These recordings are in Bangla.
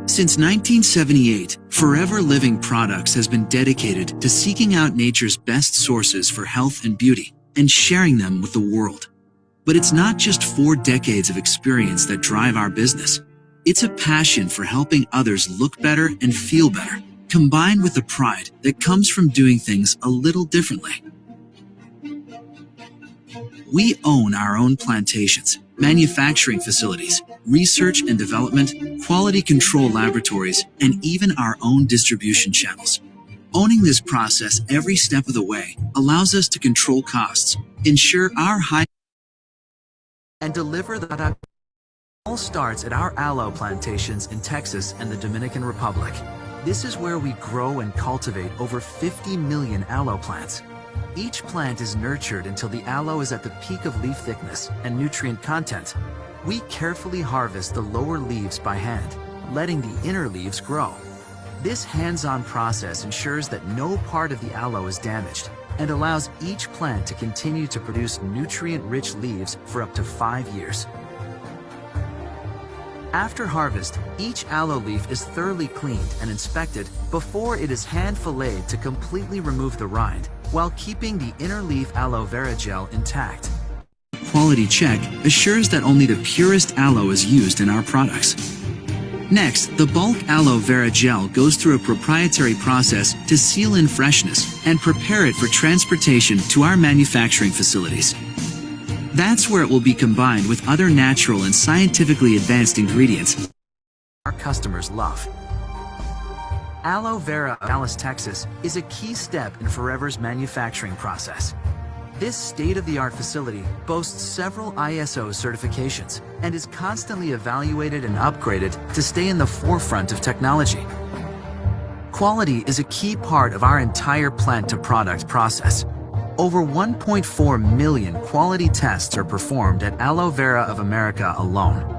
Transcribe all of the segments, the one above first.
Since 1978, Forever Living Products has been dedicated to seeking out nature's best sources for health and beauty and sharing them with the world. But it's not just 4 decades of experience that drive our business. It's a passion for helping others look better and feel better, combined with the pride that comes from doing things a little differently. We own our own plantations, manufacturing facilities, research and development, quality control laboratories, and even our own distribution channels. Owning this process every step of the way allows us to control costs, ensure our high and deliver the product. It all starts at our aloe plantations in Texas and the Dominican Republic. This is where we grow and cultivate over 50 million aloe plants. Each plant is nurtured until the aloe is at the peak of leaf thickness and nutrient content. We carefully harvest the lower leaves by hand, letting the inner leaves grow. This hands-on process ensures that no part of the aloe is damaged and allows each plant to continue to produce nutrient-rich leaves for up to 5 years. After harvest, each aloe leaf is thoroughly cleaned and inspected before it is hand-filleted to completely remove the rind, while keeping the inner leaf aloe vera gel intact. Quality check assures that only the purest aloe is used in our products. Next, the bulk aloe vera gel goes through a proprietary process to seal in freshness and prepare it for transportation to our manufacturing facilities. That's where it will be combined with other natural and scientifically advanced ingredients our customers love. Aloe Vera of Dallas, Texas is a key step in Forever's manufacturing process. This state-of-the-art facility boasts several ISO certifications and is constantly evaluated and upgraded to stay in the forefront of technology. Quality is a key part of our entire plant-to-product process. Over 1.4 million quality tests are performed at Aloe Vera of America alone.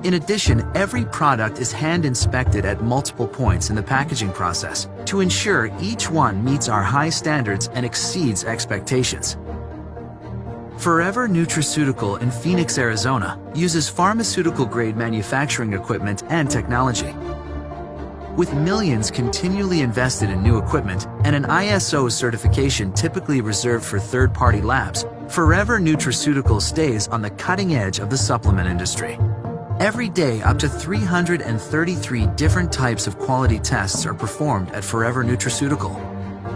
In addition, every product is hand-inspected at multiple points in the packaging process to ensure each one meets our high standards and exceeds expectations. Forever Nutraceutical in Phoenix, Arizona uses pharmaceutical-grade manufacturing equipment and technology. With millions continually invested in new equipment and an ISO certification typically reserved for third-party labs, Forever Nutraceutical stays on the cutting edge of the supplement industry. Every day, up to 333 different types of quality tests are performed at Forever Nutraceutical.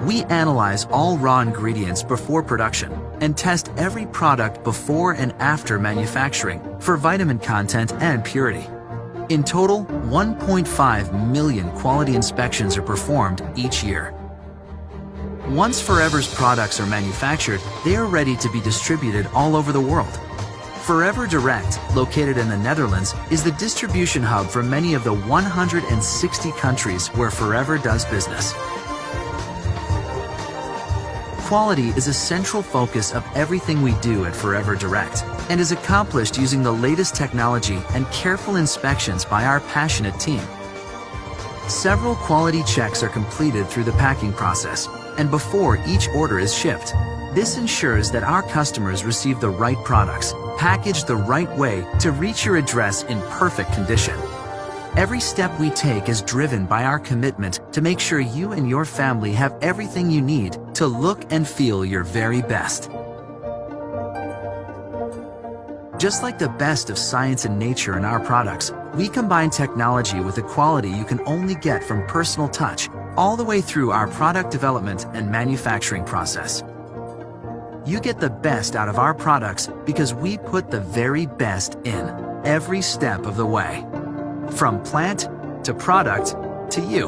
We analyze all raw ingredients before production and test every product before and after manufacturing for vitamin content and purity. In total, 1.5 million quality inspections are performed each year. Once Forever's products are manufactured, they are ready to be distributed all over the world. Forever Direct, located in the Netherlands, is the distribution hub for many of the 160 countries where Forever does business. Quality is a central focus of everything we do at Forever Direct and is accomplished using the latest technology and careful inspections by our passionate team. Several quality checks are completed through the packing process and before each order is shipped. This ensures that our customers receive the right products, packaged the right way to reach your address in perfect condition. Every step we take is driven by our commitment to make sure you and your family have everything you need to look and feel your very best. Just like the best of science and nature in our products, we combine technology with the quality you can only get from personal touch, all the way through our product development and manufacturing process. You get the best out of our products because we put the very best in every step of the way. From plant to product to you.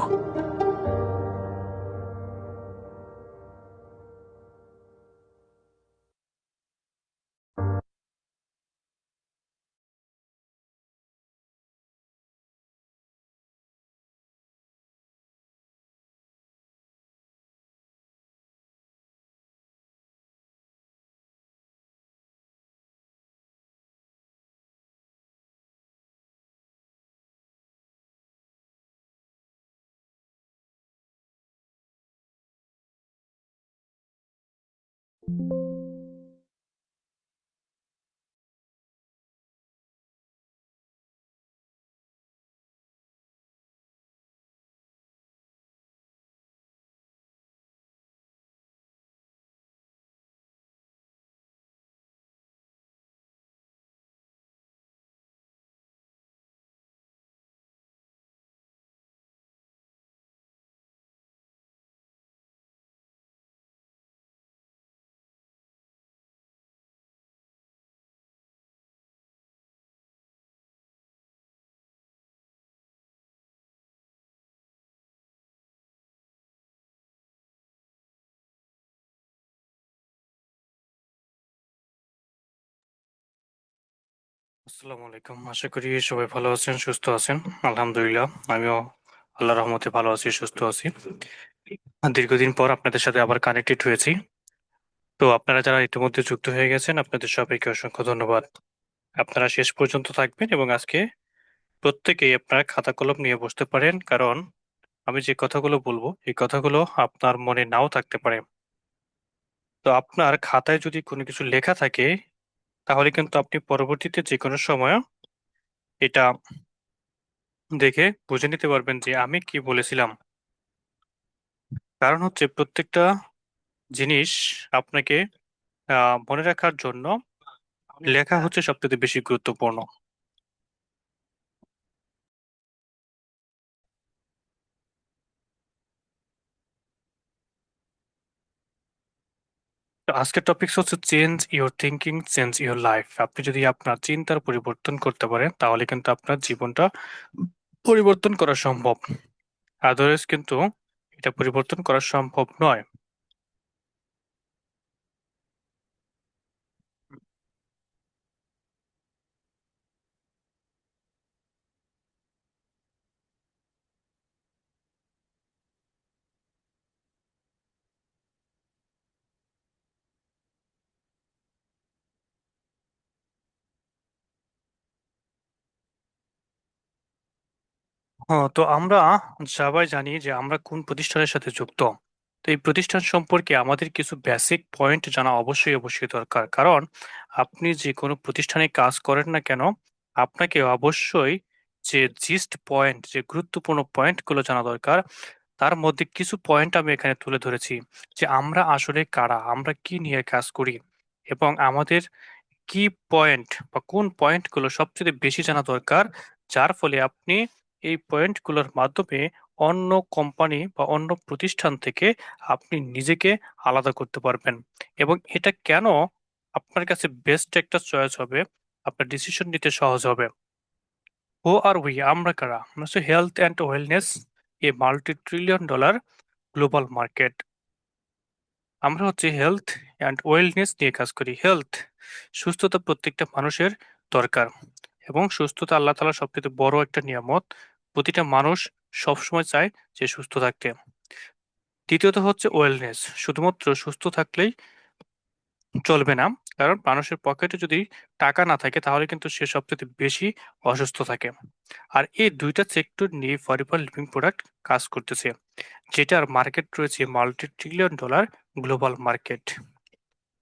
আসসালামু আলাইকুম। আশা করি সবাই ভালো আছেন, সুস্থ আছেন। আলহামদুলিল্লাহ, আমিও আল্লাহর রহমতে ভালো আছি, সুস্থ আছি। আর দীর্ঘদিন পর আপনাদের সাথে আবার কানেক্টেড হয়েছি। তো আপনারা যারা ইতিমধ্যে যুক্ত হয়ে গেছেন, আপনাদের সবাইকে অসংখ্য ধন্যবাদ। আপনারা শেষ পর্যন্ত থাকবেন এবং আজকে প্রত্যেকেই আপনারা খাতা কলম নিয়ে বসতে পারেন, কারণ আমি যে কথাগুলো বলবো এই কথাগুলো আপনার মনে নাও থাকতে পারে। তো আপনার খাতায় যদি কোনো কিছু লেখা থাকে, তাহলে কিন্তু আপনি পরবর্তীতে যে কোনো সময় এটা দেখে বুঝে নিতে পারবেন যে আমি কি বলেছিলাম। কারণ হচ্ছে প্রত্যেকটা জিনিস আপনাকে মনে রাখার জন্য লেখা হচ্ছে সবচেয়ে বেশি গুরুত্বপূর্ণ। তো আজকের টপিকস হচ্ছে change your thinking, change your life. আপনি যদি আপনার চিন্তার পরিবর্তন করতে পারেন, তাহলে কিন্তু আপনার জীবনটা পরিবর্তন করা সম্ভব। আদারওয়াইজ কিন্তু এটা পরিবর্তন করা সম্ভব নয়। হ্যাঁ, তো আমরা সবাই জানি যে আমরা কোন প্রতিষ্ঠানের সাথে যুক্ত। তো এই প্রতিষ্ঠান সম্পর্কে আমাদের কিছু বেসিক পয়েন্ট জানা অবশ্যই অবশ্যই দরকার, কারণ আপনি যে কোনো প্রতিষ্ঠানে কাজ করেন না কেন, আপনাকে অবশ্যই যে জিস্ট পয়েন্ট, যে গুরুত্বপূর্ণ পয়েন্টগুলো জানা দরকার। তার মধ্যে কিছু পয়েন্ট আমি এখানে তুলে ধরেছি, যে আমরা আসলে কারা, আমরা কি নিয়ে কাজ করি, এবং আমাদের কি পয়েন্ট বা কোন পয়েন্টগুলো সবচেয়ে বেশি জানা দরকার, যার ফলে আপনি এই পয়েন্টগুলোর মাধ্যমে অন্য কোম্পানি বা অন্য প্রতিষ্ঠান থেকে আপনি নিজেকে আলাদা করতে পারবেন। এবং এটা কেন আপনার কাছে বেস্ট একটা চয়েস হবে, আপনার ডিসিশন নিতে সহজ হবে। হু আর উই, আমরা কারা? আমরা হচ্ছে health and wellness, A multi trillion dollar global market. আমরা হচ্ছে হেলথ অ্যান্ড ওয়েলনেস নিয়ে কাজ করি। হেলথ, সুস্থতা প্রত্যেকটা মানুষের দরকার, এবং সুস্থতা আল্লাহ তাআলার সবচেয়ে বড় একটা নিয়ামত। প্রতিটা মানুষ সবসময় চায় যে সুস্থ থাকতে। দ্বিতীয়ত হচ্ছে ওয়েলনেস, শুধুমাত্র সুস্থ থাকলেই চলবে না, কারণ মানুষের পকেটে যদি টাকা না থাকে, তাহলে কিন্তু সে সবচেয়ে বেশি অসুস্থ থাকে। আর এই দুইটা সেক্টর নিয়ে ফরিবার লিভিং প্রোডাক্ট কাজ করতেছে, যেটার মার্কেট রয়েছে multi trillion dollar global market.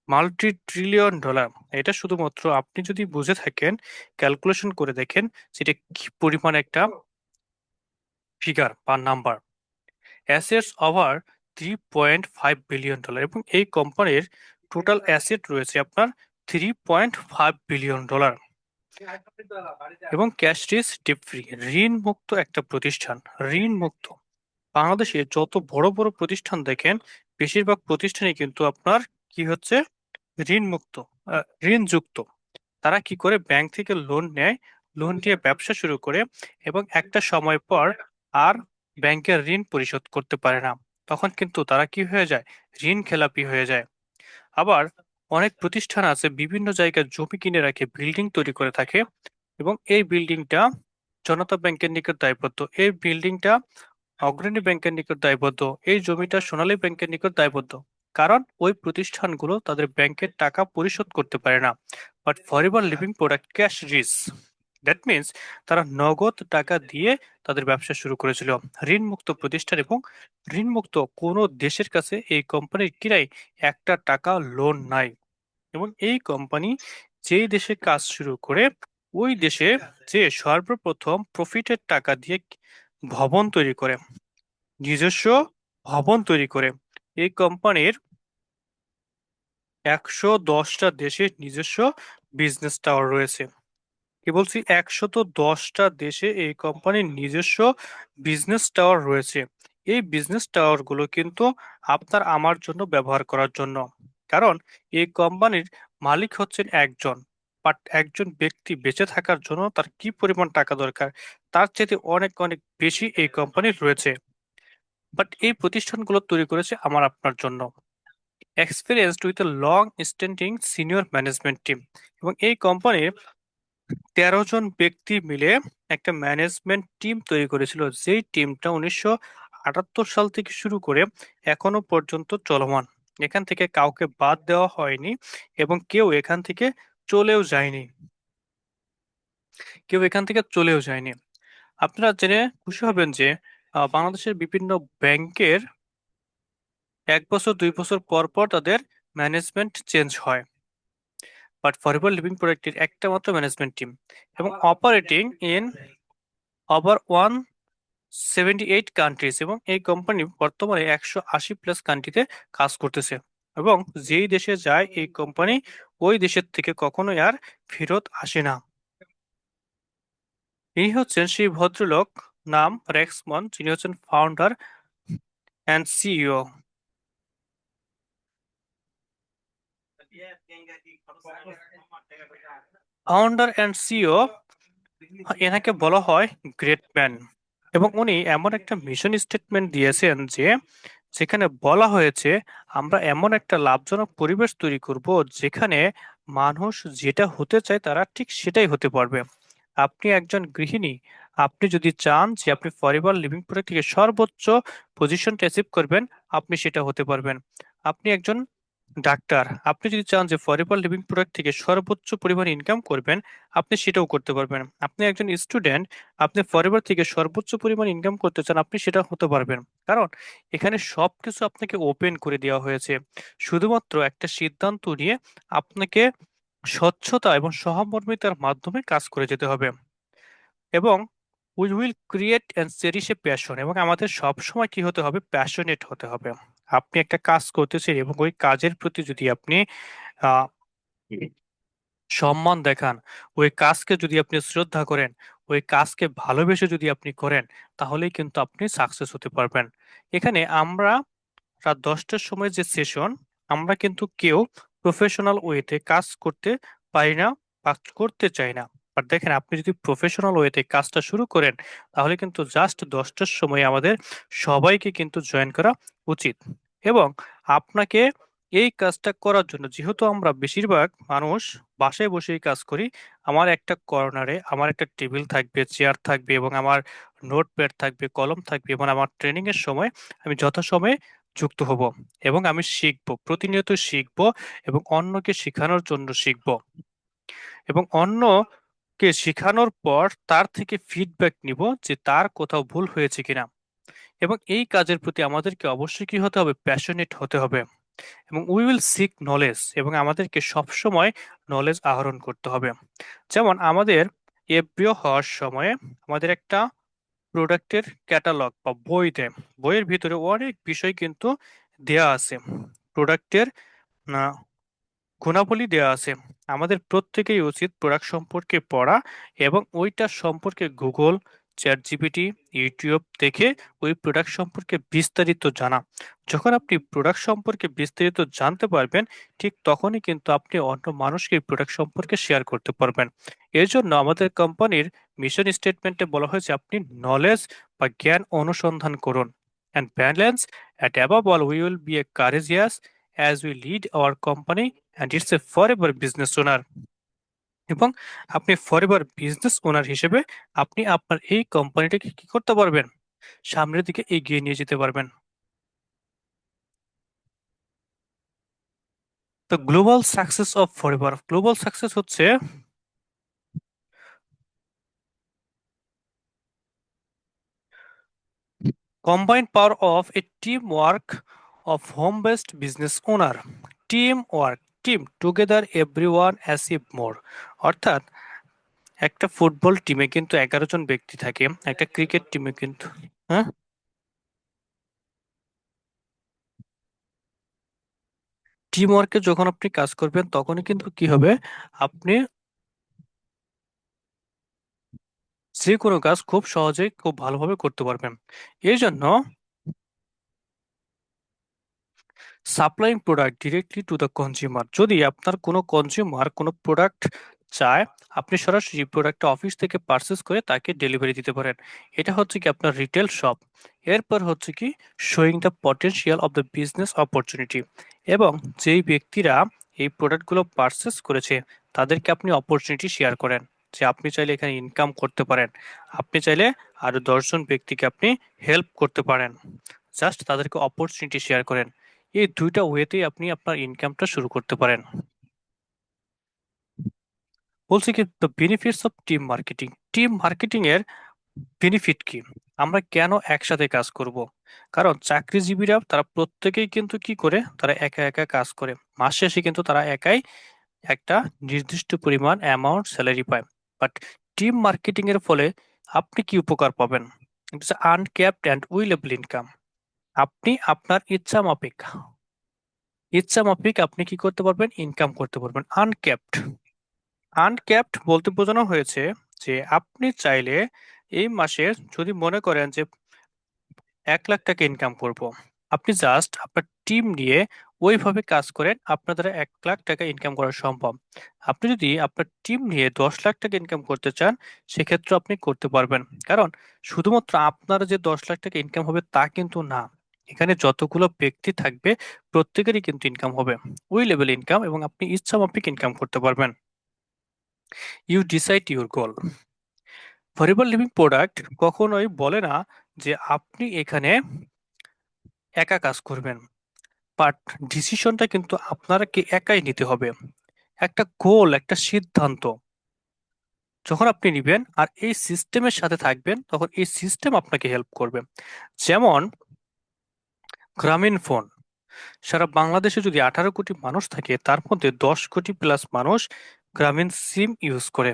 Multi trillion dollar, এটা শুধুমাত্র আপনি যদি বুঝে থাকেন, ক্যালকুলেশন করে দেখেন সেটা কি পরিমাণ একটা ফিগার বা number. Assets over 3.5 billion dollar, এবং এই কোম্পানির টোটাল অ্যাসেট রয়েছে আপনার 3.5 বিলিয়ন ডলার। এবং ক্যাশ রিচ ডিপ ফ্রি, ঋণ মুক্ত একটা প্রতিষ্ঠান। ঋণ মুক্ত, বাংলাদেশে যত বড় বড় প্রতিষ্ঠান দেখেন, বেশিরভাগ প্রতিষ্ঠানই কিন্তু আপনার কি হচ্ছে, ঋণ মুক্ত, ঋণ যুক্ত। তারা কি করে, ব্যাংক থেকে লোন নেয়, লোন নিয়ে ব্যবসা শুরু করে, এবং একটা সময় পর আর ব্যাংকের ঋণ পরিশোধ করতে পারে না, তখন কিন্তু তারা কি হয়ে যায়, ঋণ খেলাপি হয়ে যায়। আবার অনেক প্রতিষ্ঠান আছে বিভিন্ন জায়গায় জমি কিনে রাখে, বিল্ডিং তৈরি করে থাকে, এবং এই বিল্ডিংটা জনতা ব্যাংকের নিকট দায়বদ্ধ, এই বিল্ডিংটা অগ্রণী ব্যাংকের নিকট দায়বদ্ধ, এই জমিটা সোনালী ব্যাংকের নিকট দায়বদ্ধ। কারণ ওই প্রতিষ্ঠানগুলো তাদের ব্যাংকের টাকা পরিশোধ করতে পারে না। But forever living product cash rich, that means তারা নগদ টাকা দিয়ে তাদের ব্যবসা শুরু করেছিল। ঋণমুক্ত প্রতিষ্ঠান এবং ঋণমুক্ত কোনো দেশের কাছে এই কোম্পানির কিরাই একটা টাকা লোন নাই। এবং এই কোম্পানি যেই দেশে কাজ শুরু করে ওই দেশে যে সর্বপ্রথম প্রফিটের টাকা দিয়ে ভবন তৈরি করে, নিজস্ব ভবন তৈরি করে। এই কোম্পানির 110টা দেশে নিজস্ব বিজনেস টাওয়ার রয়েছে। কি বলছি, 110টা দেশে এই কোম্পানির নিজস্ব বিজনেস টাওয়ার রয়েছে। এই বিজনেস টাওয়ার গুলো কিন্তু আপনার আমার জন্য ব্যবহার করার জন্য। কারণ এই কোম্পানির মালিক হচ্ছেন একজন, বাট একজন ব্যক্তি বেঁচে থাকার জন্য তার কি পরিমাণ টাকা দরকার, তার চাইতে অনেক অনেক বেশি এই কোম্পানির রয়েছে। বাট এই প্রতিষ্ঠানগুলো তৈরি করেছে আমার আপনার জন্য, experienced with a long standing senior management team. এবং এই কোম্পানির 13 জন ব্যক্তি মিলে একটা ম্যানেজমেন্ট টিম তৈরি করেছিল, যেই টিমটা 1978 সাল থেকে শুরু করে এখনো পর্যন্ত চলমান। এখান থেকে কাউকে বাদ দেওয়া হয়নি এবং কেউ এখান থেকে চলেও যায়নি। আপনারা জেনে খুশি হবেন যে বাংলাদেশের বিভিন্ন ব্যাংকের 1 বছর 2 বছর পর পর তাদের ম্যানেজমেন্ট চেঞ্জ হয়, বাট ফরএভার লিভিং প্রোডাক্টের একটা মাত্র ম্যানেজমেন্ট টিম, এবং অপারেটিং ইন ওভার 178 কান্ট্রিজ। এবং এই কোম্পানি বর্তমানে 180+ কান্ট্রিতে কাজ করতেছে। এবং যেই দেশে যায় এই কোম্পানি, ওই দেশের থেকে কখনোই আর ফেরত আসে না। ইনি হচ্ছেন সেই ভদ্রলোক, নাম রেক্সমন, যিনি হচ্ছেন founder and CEO. Founder and CEO, এনাকে বলা হয় গ্রেট ম্যান। এবং উনি এমন একটা মিশন স্টেটমেন্ট দিয়েছেন যে যেখানে বলা হয়েছে আমরা এমন একটা লাভজনক পরিবেশ তৈরি করব যেখানে মানুষ যেটা হতে চায় তারা ঠিক সেটাই হতে পারবে। আপনি একজন গৃহিণী, আপনি যদি চান যে আপনি ফরএভার লিভিং প্রোডাক্ট থেকে সর্বোচ্চ পজিশনটা অ্যাচিভ করবেন, আপনি সেটা হতে পারবেন। আপনি একজন ডাক্তার, আপনি যদি চান যে ফরএভার লিভিং প্রোডাক্ট থেকে সর্বোচ্চ পরিমাণ ইনকাম করবেন, আপনি সেটাও করতে পারবেন। আপনি একজন স্টুডেন্ট, আপনি ফরএভার থেকে সর্বোচ্চ পরিমাণ ইনকাম করতে চান, আপনি সেটা হতে পারবেন। কারণ এখানে সবকিছু আপনাকে ওপেন করে দেওয়া হয়েছে। শুধুমাত্র একটা সিদ্ধান্ত নিয়ে আপনাকে স্বচ্ছতা এবং সহমর্মিতার মাধ্যমে কাজ করে যেতে হবে। এবং we will create and cherish A passion, এবং আমাদের সব সময় কি হতে হবে, প্যাশনেট হতে হবে। আপনি একটা কাজ করতেছেন এবং ওই কাজের প্রতি যদি আপনি আহ সম্মান দেখান, ওই কাজকে যদি আপনি শ্রদ্ধা করেন, ওই কাজকে ভালোবেসে যদি আপনি করেন, তাহলেই কিন্তু আপনি সাকসেস হতে পারবেন। এখানে আমরা রাত 10টার সময় যে সেশন, আমরা কিন্তু কেউ প্রফেশনাল ওয়েতে কাজ করতে পারি না বা করতে চাই না। বাট দেখেন, আপনি যদি প্রফেশনাল ওয়েতে কাজটা শুরু করেন, তাহলে কিন্তু জাস্ট 10টার সময় আমাদের সবাইকে কিন্তু জয়েন করা উচিত। এবং আপনাকে এই কাজটা করার জন্য, যেহেতু আমরা বেশিরভাগ মানুষ বাসায় বসেই কাজ করি, আমার একটা কর্নারে আমার একটা টেবিল থাকবে, চেয়ার থাকবে, এবং আমার নোটপ্যাড থাকবে, কলম থাকবে, এবং আমার ট্রেনিং এর সময় আমি যথাসময়ে যুক্ত হব। এবং আমি শিখব, প্রতিনিয়ত শিখব, এবং অন্যকে শেখানোর জন্য শিখব। এবং অন্যকে শেখানোর পর তার থেকে ফিডব্যাক নিব যে তার কোথাও ভুল হয়েছে কিনা। এবং এই কাজের প্রতি আমাদেরকে অবশ্যই কি হতে হবে, প্যাশনেট হতে হবে। এবং উই উইল সিক নলেজ, এবং আমাদেরকে সবসময় নলেজ আহরণ করতে হবে। যেমন আমাদের এফবিও হওয়ার সময়ে আমাদের একটা প্রোডাক্টের ক্যাটালগ বা বই দেয়। বইয়ের ভিতরে অনেক বিষয় কিন্তু দেয়া আছে, প্রোডাক্টের গুণাবলী দেওয়া আছে। আমাদের প্রত্যেকেই উচিত প্রোডাক্ট সম্পর্কে পড়া এবং ওইটা সম্পর্কে গুগল, চ্যাট জিপিটি, ইউটিউব দেখে ওই প্রোডাক্ট সম্পর্কে বিস্তারিত জানা। যখন আপনি প্রোডাক্ট সম্পর্কে বিস্তারিত জানতে পারবেন, ঠিক তখনই কিন্তু আপনি অন্য মানুষকে এই প্রোডাক্ট সম্পর্কে শেয়ার করতে পারবেন। এর জন্য আমাদের কোম্পানির মিশন স্টেটমেন্টে বলা হয়েছে আপনি নলেজ বা জ্ঞান অনুসন্ধান করুন, and balance. At above all, we will be a courageous as we lead our company and it's a forever business owner. এবং আপনি ফরএভার বিজনেস ওনার হিসেবে আপনি আপনার এই কোম্পানিটাকে কি করতে পারবেন, সামনের দিকে এগিয়ে নিয়ে যেতে পারবেন। তো global success of forever, global success হচ্ছে combined power of a teamwork of home-based business owner. Teamwork, team together everyone achieve more. অর্থাৎ একটা ফুটবল টিমে কিন্তু 11 জন ব্যক্তি থাকে, একটা ক্রিকেট টিমে কিন্তু হ্যাঁ টিম ওয়ার্কে যখন আপনি কাজ করবেন তখনই কিন্তু কি হবে, আপনি যে কোনো কাজ খুব সহজেই খুব ভালোভাবে করতে পারবেন। এই জন্য supplying product directly to the consumer, যদি আপনার কোনো কনজিউমার কোনো প্রোডাক্ট চায়, আপনি সরাসরি প্রোডাক্ট অফিস থেকে পারচেস করে তাকে ডেলিভারি দিতে পারেন। এটা হচ্ছে কি আপনার রিটেল শপ। এরপর হচ্ছে কি showing the potential of the business opportunity, এবং যেই ব্যক্তিরা এই প্রোডাক্টগুলো পারচেস করেছে তাদেরকে আপনি অপরচুনিটি শেয়ার করেন, যে আপনি চাইলে এখানে ইনকাম করতে পারেন, আপনি চাইলে আরো 10 জন ব্যক্তিকে আপনি হেল্প করতে পারেন, জাস্ট তাদেরকে অপরচুনিটি শেয়ার করেন। এই দুইটা ওয়েতেই আপনি আপনার ইনকামটা শুরু করতে পারেন। বলছি কি the benefits of team marketing. Team marketing এর বেনিফিট কি, আমরা কেন একসাথে কাজ করব? কারণ চাকরিজীবীরা তারা প্রত্যেকেই কিন্তু কি করে, তারা একা একা কাজ করে, মাস শেষে কিন্তু তারা একাই একটা নির্দিষ্ট পরিমাণ অ্যামাউন্ট স্যালারি পায়। বাট টিম মার্কেটিং এর ফলে আপনি কি উপকার পাবেন? It's uncapped and variable income. আপনি আপনার ইচ্ছা মাফিক আপনি কি করতে পারবেন, ইনকাম করতে পারবেন। আনক্যাপড, আনক্যাপড বলতে বোঝানো হয়েছে যে আপনি চাইলে এই মাসে যদি মনে করেন যে 1 লাখ টাকা ইনকাম করব, আপনি জাস্ট আপনার টিম নিয়ে ওইভাবে কাজ করেন, আপনার দ্বারা 1 লাখ টাকা ইনকাম করা সম্ভব। আপনি যদি আপনার টিম নিয়ে 10 লাখ টাকা ইনকাম করতে চান, সেক্ষেত্রে আপনি করতে পারবেন। কারণ শুধুমাত্র আপনার যে 10 লাখ টাকা ইনকাম হবে তা কিন্তু না, এখানে যতগুলো ব্যক্তি থাকবে প্রত্যেকেরই কিন্তু ইনকাম হবে, ওই লেভেল ইনকাম, এবং আপনি ইচ্ছা মাফিক ইনকাম করতে পারবেন। You decide your goal. Forever living product কখনোই বলে না যে আপনি এখানে একা কাজ করবেন, বাট ডিসিশনটা কিন্তু আপনাকে একাই নিতে হবে। একটা গোল, একটা সিদ্ধান্ত যখন আপনি নিবেন আর এই সিস্টেমের সাথে থাকবেন, তখন এই সিস্টেম আপনাকে হেল্প করবে। যেমন গ্রামীণ ফোন, সারা বাংলাদেশে যদি 18 কোটি মানুষ থাকে, তার মধ্যে 10 কোটি প্লাস মানুষ গ্রামীণ সিম ইউজ করে।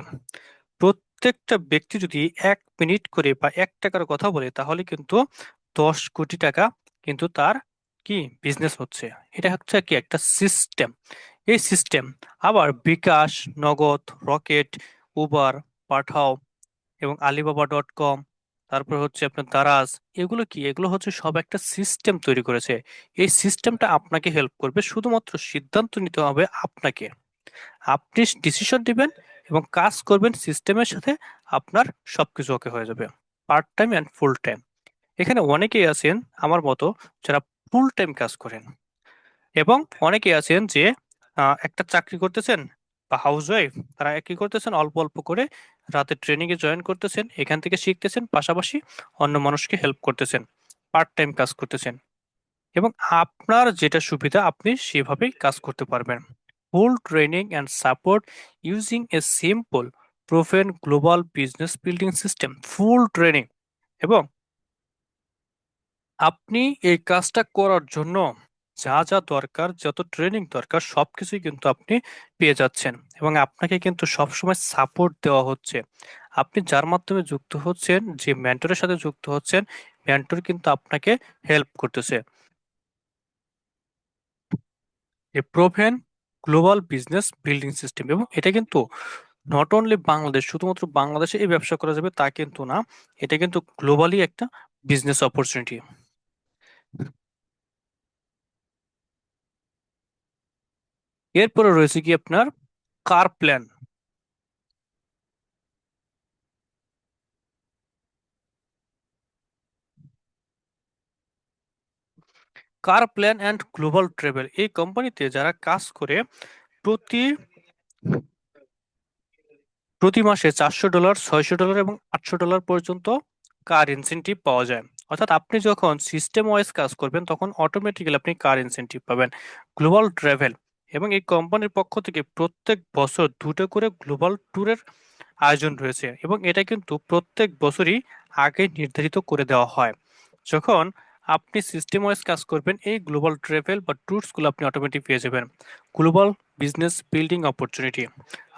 প্রত্যেকটা ব্যক্তি যদি 1 মিনিট করে বা 1 টাকার কথা বলে, তাহলে কিন্তু 10 কোটি টাকা কিন্তু তার কি বিজনেস হচ্ছে। এটা হচ্ছে কি একটা সিস্টেম। এই সিস্টেম আবার বিকাশ, নগদ, রকেট, উবার, পাঠাও এবং alibaba.com, তারপর হচ্ছে আপনার দারাজ, এগুলো কি, এগুলো হচ্ছে সব একটা সিস্টেম তৈরি করেছে। এই সিস্টেমটা আপনাকে হেল্প করবে, শুধুমাত্র সিদ্ধান্ত নিতে হবে আপনাকে। আপনি ডিসিশন দিবেন এবং কাজ করবেন সিস্টেমের সাথে, আপনার সবকিছু ওকে হয়ে যাবে। Part time and full time, এখানে অনেকেই আছেন আমার মতো যারা ফুল টাইম কাজ করেন, এবং অনেকেই আছেন যে একটা চাকরি করতেছেন বা হাউস ওয়াইফ, তারা কি করতেছেন, অল্প অল্প করে রাতে ট্রেনিং এ জয়েন করতেছেন, এখান থেকে শিখতেছেন, পাশাপাশি অন্য মানুষকে হেল্প করতেছেন, পার্ট টাইম কাজ করতেছেন, এবং আপনার যেটা সুবিধা আপনি সেভাবেই কাজ করতে পারবেন। Full training and support using a simple proven global business building system. Full training, এবং আপনি এই কাজটা করার জন্য যা যা দরকার, যত ট্রেনিং দরকার, সবকিছুই কিন্তু আপনি পেয়ে যাচ্ছেন, এবং আপনাকে কিন্তু সবসময় সাপোর্ট দেওয়া হচ্ছে। আপনি যার মাধ্যমে যুক্ত হচ্ছেন, যে মেন্টরের সাথে যুক্ত হচ্ছেন, মেন্টর কিন্তু আপনাকে হেল্প করতেছে। A proven global business building system, এবং এটা কিন্তু নট অনলি বাংলাদেশ, শুধুমাত্র বাংলাদেশে এই ব্যবসা করা যাবে তা কিন্তু না, এটা কিন্তু গ্লোবালি একটা বিজনেস অপরচুনিটি। এরপরে রয়েছে কি আপনার car plan. Car plan and global travel, এই কোম্পানিতে যারা কাজ করে প্রতি প্রতি মাসে $400, $600 এবং $800 পর্যন্ত কার ইনসেনটিভ পাওয়া যায়। অর্থাৎ আপনি যখন সিস্টেম ওয়াইজ কাজ করবেন, তখন অটোমেটিক্যালি আপনি কার ইনসেনটিভ পাবেন। গ্লোবাল ট্রাভেল, এবং এই কোম্পানির পক্ষ থেকে প্রত্যেক বছর 2টা করে গ্লোবাল ট্যুরের আয়োজন রয়েছে, এবং এটা কিন্তু প্রত্যেক বছরই আগে নির্ধারিত করে দেওয়া হয়। যখন আপনি সিস্টেম ওয়াইজ কাজ করবেন, এই গ্লোবাল ট্রাভেল বা ট্যুরসগুলো আপনি অটোমেটিক পেয়ে যাবেন। গ্লোবাল বিজনেস বিল্ডিং অপরচুনিটি,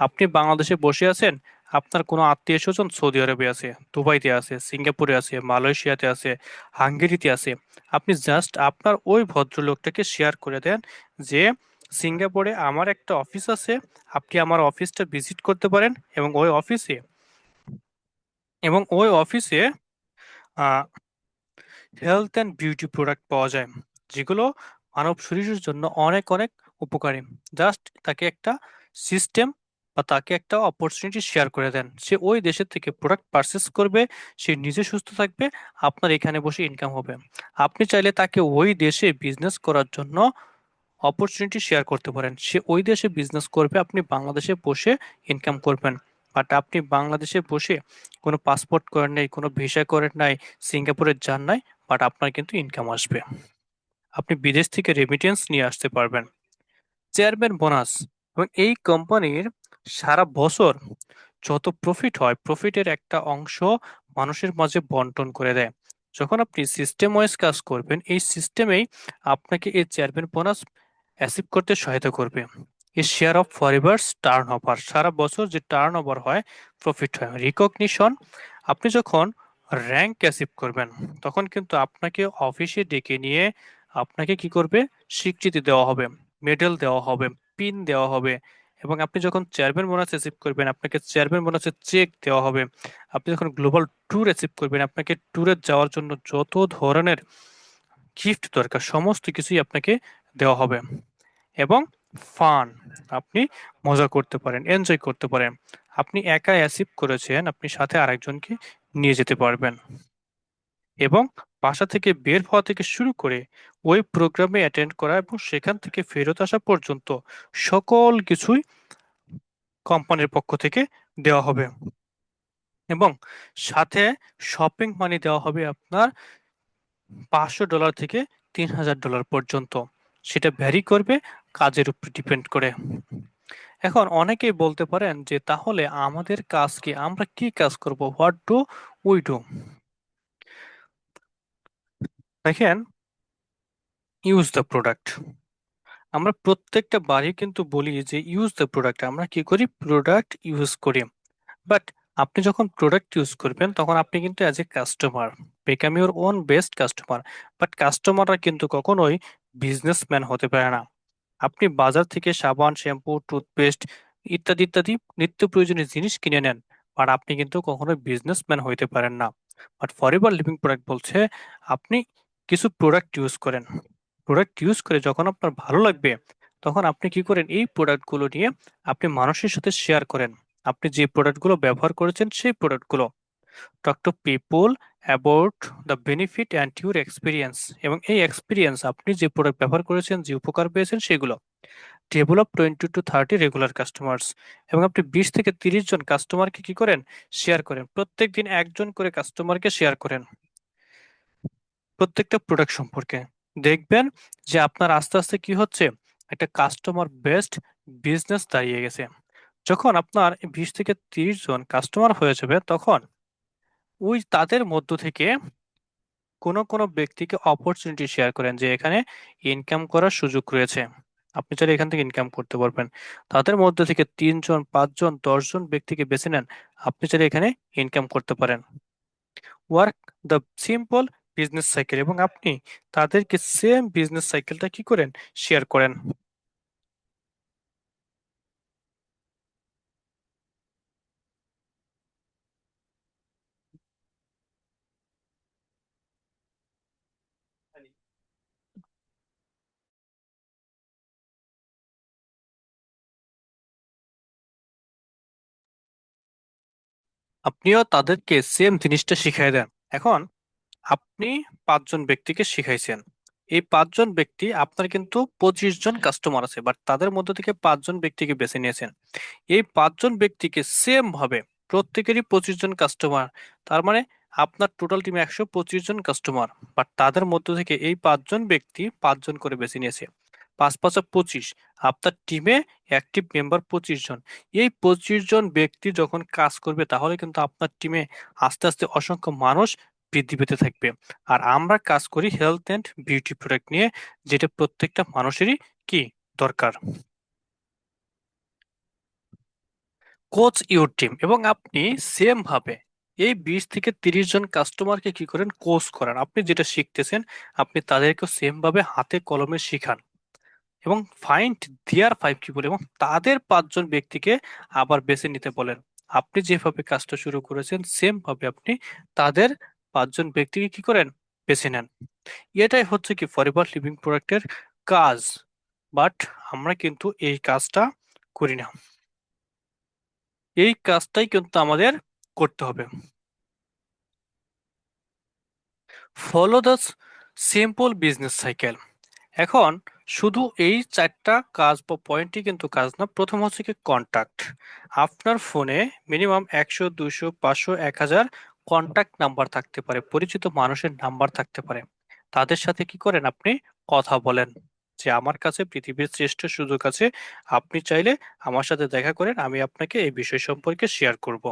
আপনি বাংলাদেশে বসে আছেন, আপনার কোনো আত্মীয় স্বজন সৌদি আরবে আছে, দুবাইতে আছে, সিঙ্গাপুরে আছে, মালয়েশিয়াতে আছে, হাঙ্গেরিতে আছে। আপনি জাস্ট আপনার ওই ভদ্রলোকটাকে শেয়ার করে দেন যে সিঙ্গাপুরে আমার একটা অফিস আছে, আপনি আমার অফিসটা ভিজিট করতে পারেন, এবং ওই অফিসে হেলথ অ্যান্ড বিউটি প্রোডাক্ট পাওয়া যায়, যেগুলো মানব শরীরের জন্য অনেক অনেক উপকারী। জাস্ট তাকে একটা সিস্টেম বা তাকে একটা অপরচুনিটি শেয়ার করে দেন, সে ওই দেশের থেকে প্রোডাক্ট পারচেস করবে, সে নিজে সুস্থ থাকবে, আপনার এখানে বসে ইনকাম হবে। আপনি চাইলে তাকে ওই দেশে বিজনেস করার জন্য অপরচুনিটি শেয়ার করতে পারেন, সে ওই দেশে বিজনেস করবে, আপনি বাংলাদেশে বসে ইনকাম করবেন। বাট আপনি বাংলাদেশে বসে কোনো পাসপোর্ট করেন নাই, কোনো ভিসা করেন নাই, সিঙ্গাপুরে যান নাই, বাট আপনার কিন্তু ইনকাম আসবে। আপনি বিদেশ থেকে রেমিটেন্স নিয়ে আসতে পারবেন। চেয়ারম্যান বোনাস, এবং এই কোম্পানির সারা বছর যত প্রফিট হয়, প্রফিটের একটা অংশ মানুষের মাঝে বন্টন করে দেয়। যখন আপনি সিস্টেম ওয়াইজ কাজ করবেন, এই সিস্টেমেই আপনাকে এই চেয়ারম্যান বোনাস অ্যাচিভ করতে সহায়তা করবে। এই শেয়ার অফ ফরএভার্স টার্ন ওভার, সারা বছর যে টার্ন ওভার হয়, প্রফিট হয়। রিকগনিশন, আপনি যখন র্যাঙ্ক অ্যাচিভ করবেন, তখন কিন্তু আপনাকে অফিসে ডেকে নিয়ে আপনাকে কি করবে, স্বীকৃতি দেওয়া হবে, মেডেল দেওয়া হবে, পিন দেওয়া হবে। এবং আপনি যখন চেয়ারম্যান বোনাস অ্যাচিভ করবেন, আপনাকে চেয়ারম্যান বোনাসের চেক দেওয়া হবে। আপনি যখন গ্লোবাল ট্যুর অ্যাচিভ করবেন, আপনাকে ট্যুরে যাওয়ার জন্য যত ধরনের গিফট দরকার সমস্ত কিছুই আপনাকে দেওয়া হবে। এবং ফান, আপনি মজা করতে পারেন, এনজয় করতে পারেন। আপনি একা অ্যাচিভ করেছেন, আপনি সাথে আরেকজনকে নিয়ে যেতে পারবেন। এবং বাসা থেকে বের হওয়া থেকে শুরু করে ওই প্রোগ্রামে অ্যাটেন্ড করা এবং সেখান থেকে ফেরত আসা পর্যন্ত সকল কিছুই কোম্পানির পক্ষ থেকে দেওয়া হবে। এবং সাথে শপিং মানি দেওয়া হবে আপনার $500 থেকে $3000 পর্যন্ত। সেটা ভ্যারি করবে, কাজের উপর ডিপেন্ড করে। এখন অনেকেই বলতে পারেন যে তাহলে আমাদের কাজ কি, আমরা কি কাজ করব, হোয়াট ডু উই ডু? দেখেন, ইউজ দ্য প্রোডাক্ট, আমরা প্রত্যেকটা বাড়ি কিন্তু বলি যে ইউজ দ্য প্রোডাক্ট, আমরা কি করি, প্রোডাক্ট ইউজ করি। বাট আপনি যখন প্রোডাক্ট ইউজ করবেন, তখন আপনি কিন্তু as a customer become your own best customer. But কাস্টমাররা কিন্তু কখনোই বিজনেসম্যান হতে পারে না। আপনি বাজার থেকে সাবান, শ্যাম্পু, টুথপেস্ট ইত্যাদি ইত্যাদি নিত্য প্রয়োজনীয় জিনিস কিনে নেন, আর আপনি কিন্তু কখনোই বিজনেসম্যান হইতে পারেন না। বাট ফরএভার লিভিং প্রোডাক্ট বলছে আপনি কিছু প্রোডাক্ট ইউজ করেন, প্রোডাক্ট ইউজ করে যখন আপনার ভালো লাগবে, তখন আপনি কি করেন, এই প্রোডাক্টগুলো নিয়ে আপনি মানুষের সাথে শেয়ার করেন। আপনি যে প্রোডাক্টগুলো ব্যবহার করেছেন সেই প্রোডাক্টগুলো talk to people about the benefit and your experience, এবং এই এক্সপিরিয়েন্স আপনি যে প্রোডাক্ট ব্যবহার করেছেন, যে উপকার পেয়েছেন সেগুলো। ডেভেলপ 20 to 30 রেগুলার কাস্টমার্স, এবং আপনি 20 থেকে 30 জন কাস্টমারকে কি করেন, শেয়ার করেন। প্রত্যেক দিন একজন করে কাস্টমারকে শেয়ার করেন প্রত্যেকটা প্রোডাক্ট সম্পর্কে। দেখবেন যে আপনার আস্তে আস্তে কি হচ্ছে, একটা কাস্টমার বেসড বিজনেস দাঁড়িয়ে গেছে। যখন আপনার 20 থেকে 30 জন কাস্টমার হয়ে যাবে, তখন ওই তাদের মধ্য থেকে কোনো কোনো ব্যক্তিকে অপরচুনিটি শেয়ার করেন যে এখানে ইনকাম করার সুযোগ রয়েছে, আপনি চাইলে এখান থেকে ইনকাম করতে পারবেন। তাদের মধ্যে থেকে 3 জন, 5 জন, 10 জন ব্যক্তিকে বেছে নেন, আপনি চাইলে এখানে ইনকাম করতে পারেন। Work the simple business cycle, এবং আপনি তাদেরকে সেম বিজনেস সাইকেলটা কি করেন, শেয়ার করেন। আপনিও তাদেরকে সেম জিনিসটা শিখাই দেন। এখন আপনি 5 জন ব্যক্তিকে শিখাইছেন, এই 5 জন ব্যক্তি, আপনার কিন্তু 25 জন কাস্টমার আছে, বাট তাদের মধ্যে থেকে 5 জন ব্যক্তিকে বেছে নিয়েছেন। এই 5 জন ব্যক্তিকে সেম ভাবে প্রত্যেকেরই 25 জন কাস্টমার, তার মানে আপনার টোটাল টিমে 125 জন কাস্টমার, বাট তাদের মধ্য থেকে এই 5 জন ব্যক্তি 5 জন করে বেছে নিয়েছে। 5 5 25, আপনার টিমে অ্যাক্টিভ মেম্বার 25 জন। এই 25 জন ব্যক্তি যখন কাজ করবে, তাহলে কিন্তু আপনার টিমে আস্তে আস্তে অসংখ্য মানুষ বৃদ্ধি পেতে থাকবে। আর আমরা কাজ করি হেলথ অ্যান্ড বিউটি প্রোডাক্ট নিয়ে, যেটা প্রত্যেকটা মানুষেরই কি দরকার। কোচ ইউর টিম, এবং আপনি সেম ভাবে এই 20 থেকে 30 জন কাস্টমারকে কি করেন, কোচ করান। আপনি যেটা শিখতেছেন আপনি তাদেরকেও সেম ভাবে হাতে কলমে শিখান, এবং ফাইন্ড দেয়ার 5 পিপল, এবং তাদের 5 জন ব্যক্তিকে আবার বেছে নিতে বলেন। আপনি যেভাবে কাজটা শুরু করেছেন সেম ভাবে আপনি তাদের 5 জন ব্যক্তিকে কি করেন, বেছে নেন। এটাই হচ্ছে কি ফরএভার লিভিং প্রোডাক্টের কাজ। বাট আমরা কিন্তু এই কাজটা করি না। এই কাজটাই কিন্তু আমাদের করতে হবে। Follow the simple business cycle. এখন শুধু এই 4টা কাজ বা পয়েন্টই কিন্তু কাজ না। প্রথম হচ্ছে কি কন্টাক্ট। আপনার ফোনে মিনিমাম 100 200 500 1000 কন্টাক্ট নাম্বার থাকতে পারে, পরিচিত মানুষের নাম্বার থাকতে পারে। তাদের সাথে কি করেন, আপনি কথা বলেন যে আমার কাছে পৃথিবীর শ্রেষ্ঠ সুযোগ আছে, আপনি চাইলে আমার সাথে দেখা করেন, আমি আপনাকে এই বিষয় সম্পর্কে শেয়ার করব।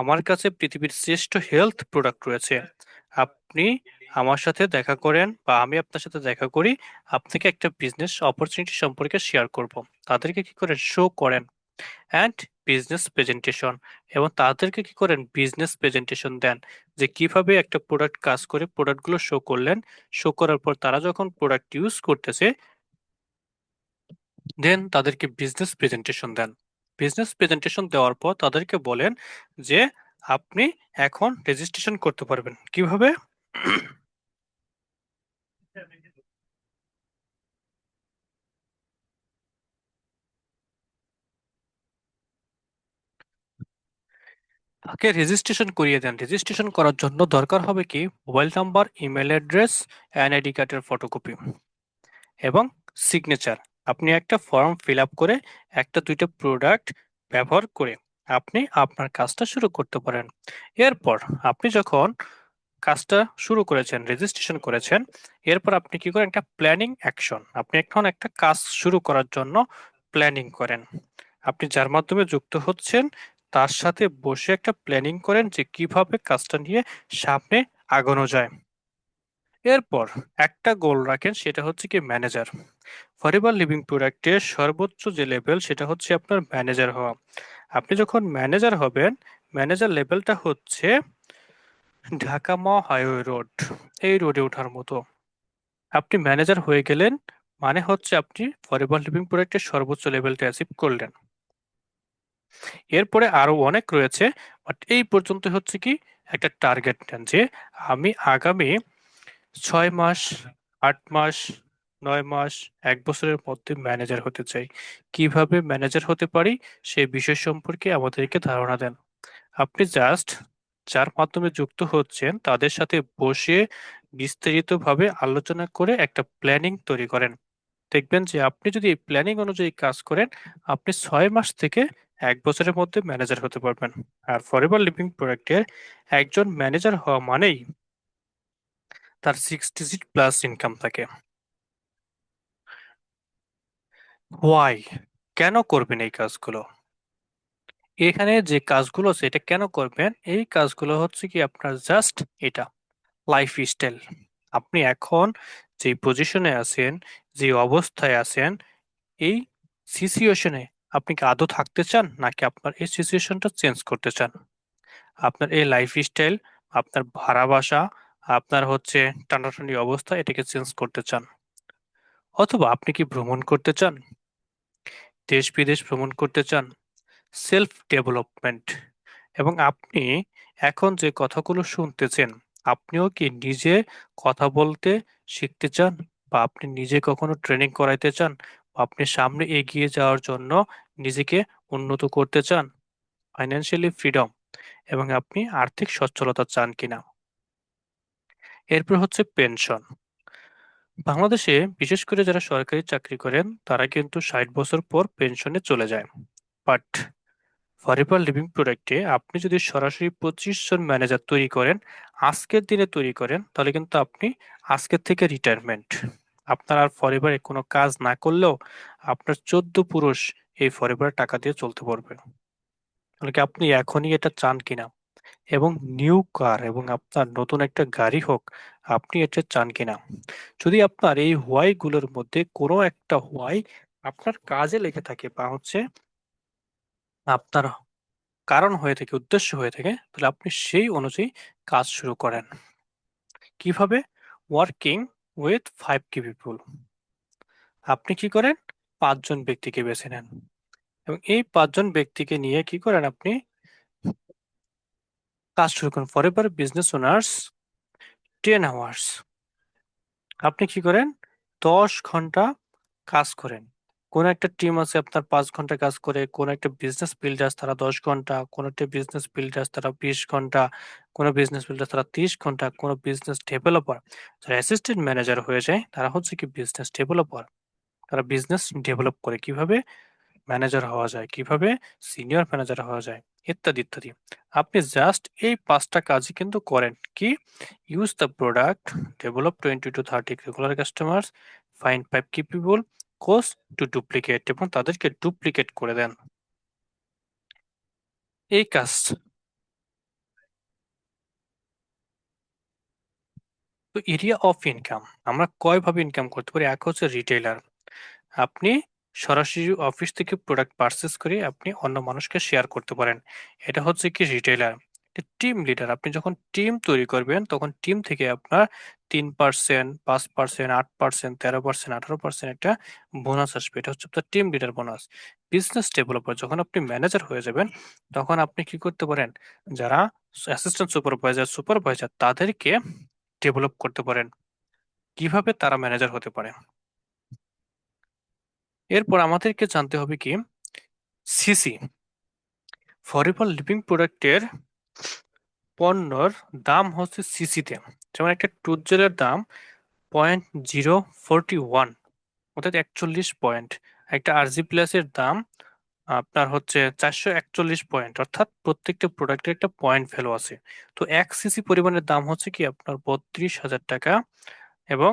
আমার কাছে পৃথিবীর শ্রেষ্ঠ হেলথ প্রোডাক্ট রয়েছে, আপনি আমার সাথে দেখা করেন বা আমি আপনার সাথে দেখা করি, আপনাকে একটা বিজনেস অপরচুনিটি সম্পর্কে শেয়ার করব। তাদেরকে কি করেন, শো করেন। অ্যান্ড বিজনেস প্রেজেন্টেশন, এবং তাদেরকে কি করেন, বিজনেস প্রেজেন্টেশন দেন যে কিভাবে একটা প্রোডাক্ট কাজ করে, প্রোডাক্টগুলো শো করলেন। শো করার পর তারা যখন প্রোডাক্ট ইউজ করতেছে দেন তাদেরকে বিজনেস প্রেজেন্টেশন দেন। বিজনেস প্রেজেন্টেশন দেওয়ার পর তাদেরকে বলেন যে আপনি এখন রেজিস্ট্রেশন করতে পারবেন কিভাবে। তাকে রেজিস্ট্রেশন করিয়ে দেন। রেজিস্ট্রেশন করার জন্য দরকার হবে কি, mobile number, email address, NID কার্ডের ফটোকপি এবং সিগনেচার। আপনি একটা ফর্ম ফিল আপ করে একটা দুইটা প্রোডাক্ট ব্যবহার করে আপনি আপনার কাজটা শুরু করতে পারেন। এরপর আপনি যখন কাজটা শুরু করেছেন, রেজিস্ট্রেশন করেছেন, এরপর আপনি কি করেন, একটা প্ল্যানিং অ্যাকশন। আপনি এখন একটা কাজ শুরু করার জন্য প্ল্যানিং করেন। আপনি যার মাধ্যমে যুক্ত হচ্ছেন তার সাথে বসে একটা প্ল্যানিং করেন যে কিভাবে কাজটা নিয়ে সামনে আগানো যায়। এরপর একটা গোল রাখেন, সেটা হচ্ছে কি ম্যানেজার। ফরএভার লিভিং প্রোডাক্টের সর্বোচ্চ যে লেভেল সেটা হচ্ছে আপনার ম্যানেজার হওয়া। আপনি যখন ম্যানেজার হবেন, ম্যানেজার লেভেলটা হচ্ছে ঢাকা হাইওয়ে রোড, এই রোডে ওঠার মতো। আপনি ম্যানেজার হয়ে গেলেন মানে হচ্ছে আপনি ফরএভার লিভিং প্রোডাক্টের সর্বোচ্চ লেভেলটা অ্যাচিভ করলেন। এরপরে আরো অনেক রয়েছে, বাট এই পর্যন্ত হচ্ছে কি একটা টার্গেট নেন যে আমি আগামী 6 মাস, 8 মাস, 9 মাস, 1 বছরের মধ্যে ম্যানেজার হতে চাই। কিভাবে ম্যানেজার হতে পারি সেই বিষয় সম্পর্কে আমাদেরকে ধারণা দেন। আপনি জাস্ট যার মাধ্যমে যুক্ত হচ্ছেন তাদের সাথে বসে বিস্তারিতভাবে আলোচনা করে একটা প্ল্যানিং তৈরি করেন। দেখবেন যে আপনি যদি এই প্ল্যানিং অনুযায়ী কাজ করেন আপনি 6 মাস থেকে 1 বছরের মধ্যে ম্যানেজার হতে পারবেন। আর ফরএভার লিভিং প্রোডাক্টের একজন ম্যানেজার হওয়া মানেই তার 6 ডিজিট প্লাস ইনকাম থাকে। হোয়াই, কেন করবেন এই কাজগুলো? এখানে যে কাজগুলো আছে এটা কেন করবেন, এই কাজগুলো হচ্ছে কি আপনার জাস্ট এটা লাইফ স্টাইল। আপনি এখন যে পজিশনে আছেন, যে অবস্থায় আছেন, এই সিচুয়েশনে আপনি কি আদৌ থাকতে চান নাকি আপনার এই সিচুয়েশনটা চেঞ্জ করতে চান? আপনার এই লাইফ স্টাইল, আপনার ভাড়া বাসা, আপনার হচ্ছে টানাটানি অবস্থা, এটাকে চেঞ্জ করতে চান? অথবা আপনি কি ভ্রমণ করতে চান, দেশ বিদেশ ভ্রমণ করতে চান, সেলফ ডেভেলপমেন্ট? এবং আপনি এখন যে কথাগুলো শুনতেছেন আপনিও কি নিজে কথা বলতে শিখতে চান, বা আপনি নিজে কখনো ট্রেনিং করাইতে চান, বা আপনি সামনে এগিয়ে যাওয়ার জন্য নিজেকে উন্নত করতে চান, ফাইন্যান্সিয়ালি ফ্রিডম, এবং আপনি আর্থিক সচ্ছলতা চান কিনা? এরপর হচ্ছে পেনশন। বাংলাদেশে বিশেষ করে যারা সরকারি চাকরি করেন তারা কিন্তু 60 বছর পর পেনশনে চলে যায়। বাট ফরএভার লিভিং প্রোডাক্টে আপনি যদি সরাসরি 25 জন ম্যানেজার তৈরি করেন, আজকের দিনে তৈরি করেন, তাহলে কিন্তু আপনি আজকের থেকে রিটায়ারমেন্ট। আপনার আর ফরএভারে কোনো কাজ না করলেও আপনার 14 পুরুষ এই ফরএভার টাকা দিয়ে চলতে পারবে। তাহলে কি আপনি এখনই এটা চান কিনা? এবং নিউ কার এবং আপনার নতুন একটা গাড়ি হোক, আপনি এটা চান কিনা। যদি আপনার এই হোয়াই গুলোর মধ্যে কোনো একটা হোয়াই আপনার কাজে লেগে থাকে বা হচ্ছে আপনার কারণ হয়ে থাকে, উদ্দেশ্য হয়ে থাকে, তাহলে আপনি সেই অনুযায়ী কাজ শুরু করেন। কিভাবে? ওয়ার্কিং উইথ 5 কি পিপুল। আপনি কি করেন? 5 জন ব্যক্তিকে বেছে নেন এবং এই 5 জন ব্যক্তিকে নিয়ে কি করেন আপনি কাজ শুরু করেন। For ever business owners 10 hours। আপনি কি করেন? 10 ঘন্টা কাজ করেন। কোন একটা টিম আছে আপনার 5 ঘন্টা কাজ করে, কোন একটা বিজনেস বিল্ডার্স তারা 10 ঘন্টা, কোন একটা বিজনেস বিল্ডার্স তারা 20 ঘন্টা, কোন বিজনেস বিল্ডার তারা 30 ঘন্টা, কোন বিজনেস ডেভেলপার যারা অ্যাসিস্ট্যান্ট ম্যানেজার হয়ে যায় তারা হচ্ছে কি বিজনেস ডেভেলপার। তারা বিজনেস ডেভেলপ করে কিভাবে ম্যানেজার হওয়া যায়, কিভাবে সিনিয়র ম্যানেজার হওয়া যায়, ইত্যাদি ইত্যাদি। আপনি জাস্ট এই 5টা কাজই কিন্তু করেন কি? Use the product, develop 20 to 30 regular customers, find 5 কি পিপল, কোস টু ডুপ্লিকেট এবং তাদেরকে ডুপ্লিকেট করে দেন। এই কাজ। তো এরিয়া অফ ইনকাম আমরা কয়ভাবে ইনকাম করতে পারি? এক হচ্ছে রিটেইলার। আপনি সরাসরি অফিস থেকে প্রোডাক্ট পারচেস করে আপনি অন্য মানুষকে শেয়ার করতে পারেন। এটা হচ্ছে কি রিটেইলার। টিম লিডার, আপনি যখন টিম তৈরি করবেন তখন টিম থেকে আপনার 3%, 5%, 8%, 13%, 18% একটা বোনাস আসবে। এটা হচ্ছে আপনার team leader bonus. Business developer, যখন আপনি ম্যানেজার হয়ে যাবেন তখন আপনি কি করতে পারেন? যারা অ্যাসিস্ট্যান্ট সুপারভাইজার, সুপারভাইজার তাদেরকে ডেভেলপ করতে পারেন কিভাবে তারা ম্যানেজার হতে পারে। এরপর আমাদেরকে জানতে হবে কি সিসি, ফরেভার লিভিং প্রোডাক্টের পণ্যর দাম হচ্ছে সিসিতে। যেমন একটা টুথজেলের দাম 0.041, অর্থাৎ 41 পয়েন্ট। একটা আরজি প্লাসের দাম আপনার হচ্ছে 441 পয়েন্ট, অর্থাৎ প্রত্যেকটা প্রোডাক্টের একটা পয়েন্ট ভ্যালু আছে। তো 1 সিসি পরিমাণের দাম হচ্ছে কি আপনার 32,000 টাকা। এবং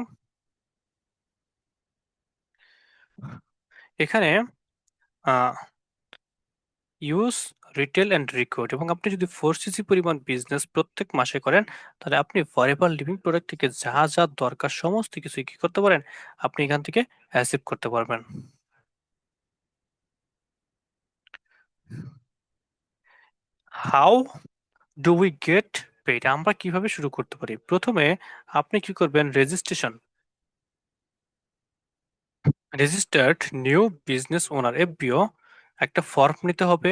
এখানে ইউজ, রিটেল অ্যান্ড রিকোড, এবং আপনি যদি 4 সিসি পরিমাণ বিজনেস প্রত্যেক মাসে করেন তাহলে আপনি ফরএভার লিভিং প্রোডাক্ট থেকে যা যা দরকার সমস্ত কিছু কি করতে পারেন? আপনি এখান থেকে অ্যাচিভ করতে পারবেন। How do we get paid? আমরা কিভাবে শুরু করতে পারি? প্রথমে আপনি কি করবেন? Registration, registered new business owner এফবিও একটা ফর্ম নিতে হবে,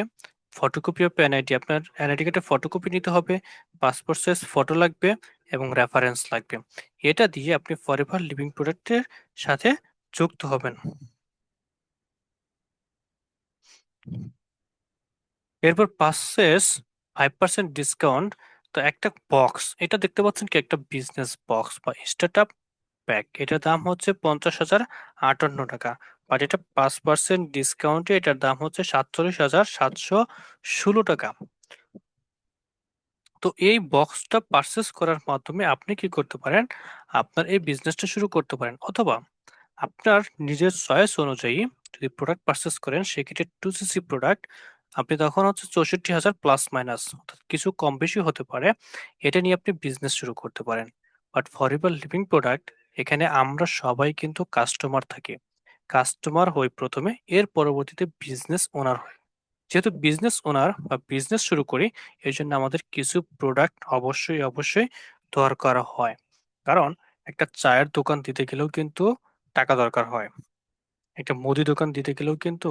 ফটোকপি অফ এনআইডি, আপনার এনআইডি কার্ডের ফটোকপি নিতে হবে, পাসপোর্ট সাইজ ফটো লাগবে এবং রেফারেন্স লাগবে। এটা দিয়ে আপনি ফরএভার লিভিং প্রোডাক্টের সাথে যুক্ত হবেন। এরপর পারচেস 5% ডিসকাউন্ট। তো একটা বক্স, এটা দেখতে পাচ্ছেন কি একটা বিজনেস বক্স বা স্টার্ট প্যাক, এটার দাম হচ্ছে 50,058 টাকা। বাট এটা 5% ডিসকাউন্টে এটার দাম হচ্ছে 47,716 টাকা। তো এই বক্সটা পারচেস করার মাধ্যমে আপনি কি করতে পারেন? আপনার এই বিজনেসটা শুরু করতে পারেন, অথবা আপনার নিজের চয়েস অনুযায়ী যদি প্রোডাক্ট পারচেস করেন সেক্ষেত্রে 2 সিসি প্রোডাক্ট আপনি তখন হচ্ছে 64,000 প্লাস মাইনাস, অর্থাৎ কিছু কম বেশি হতে পারে, এটা নিয়ে আপনি বিজনেস শুরু করতে পারেন। বাট ফরএভার লিভিং প্রোডাক্ট, এখানে আমরা সবাই কিন্তু কাস্টমার থাকি। কাস্টমার হই প্রথমে, এর পরবর্তীতে বিজনেস ওনার হই। যেহেতু বিজনেস ওনার বা বিজনেস শুরু করি, এই জন্য আমাদের কিছু প্রোডাক্ট অবশ্যই অবশ্যই দরকার হয়। কারণ একটা চায়ের দোকান দিতে গেলেও কিন্তু টাকা দরকার হয়, একটা মুদি দোকান দিতে গেলেও কিন্তু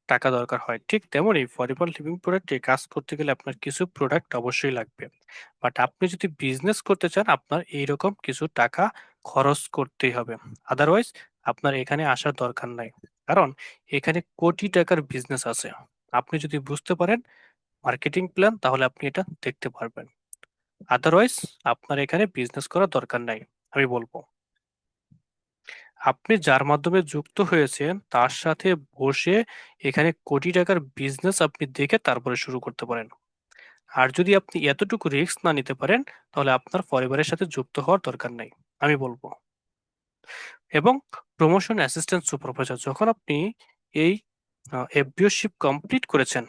টাকা দরকার হয়। ঠিক তেমনই ফরএভার লিভিং প্রোডাক্টে কাজ করতে গেলে আপনার কিছু প্রোডাক্ট অবশ্যই লাগবে। বাট আপনি যদি বিজনেস করতে চান আপনার এইরকম কিছু টাকা খরচ করতেই হবে। আদারওয়াইজ আপনার এখানে আসার দরকার নাই। কারণ এখানে কোটি টাকার বিজনেস আছে। আপনি যদি বুঝতে পারেন মার্কেটিং প্ল্যান, তাহলে আপনি এটা দেখতে পারবেন। আদারওয়াইজ আপনার এখানে বিজনেস করার দরকার নাই, আমি বলবো। আপনি যার মাধ্যমে যুক্ত হয়েছেন তার সাথে বসে এখানে কোটি টাকার বিজনেস আপনি দেখে তারপরে শুরু করতে পারেন। আর যদি আপনি এতটুকু রিস্ক না নিতে পারেন তাহলে আপনার পরিবারের সাথে যুক্ত হওয়ার দরকার নাই, আমি বলবো। এবং প্রমোশন অ্যাসিস্ট্যান্ট সুপারভাইজার, যখন আপনি এই এফবিওশিপ কমপ্লিট করেছেন,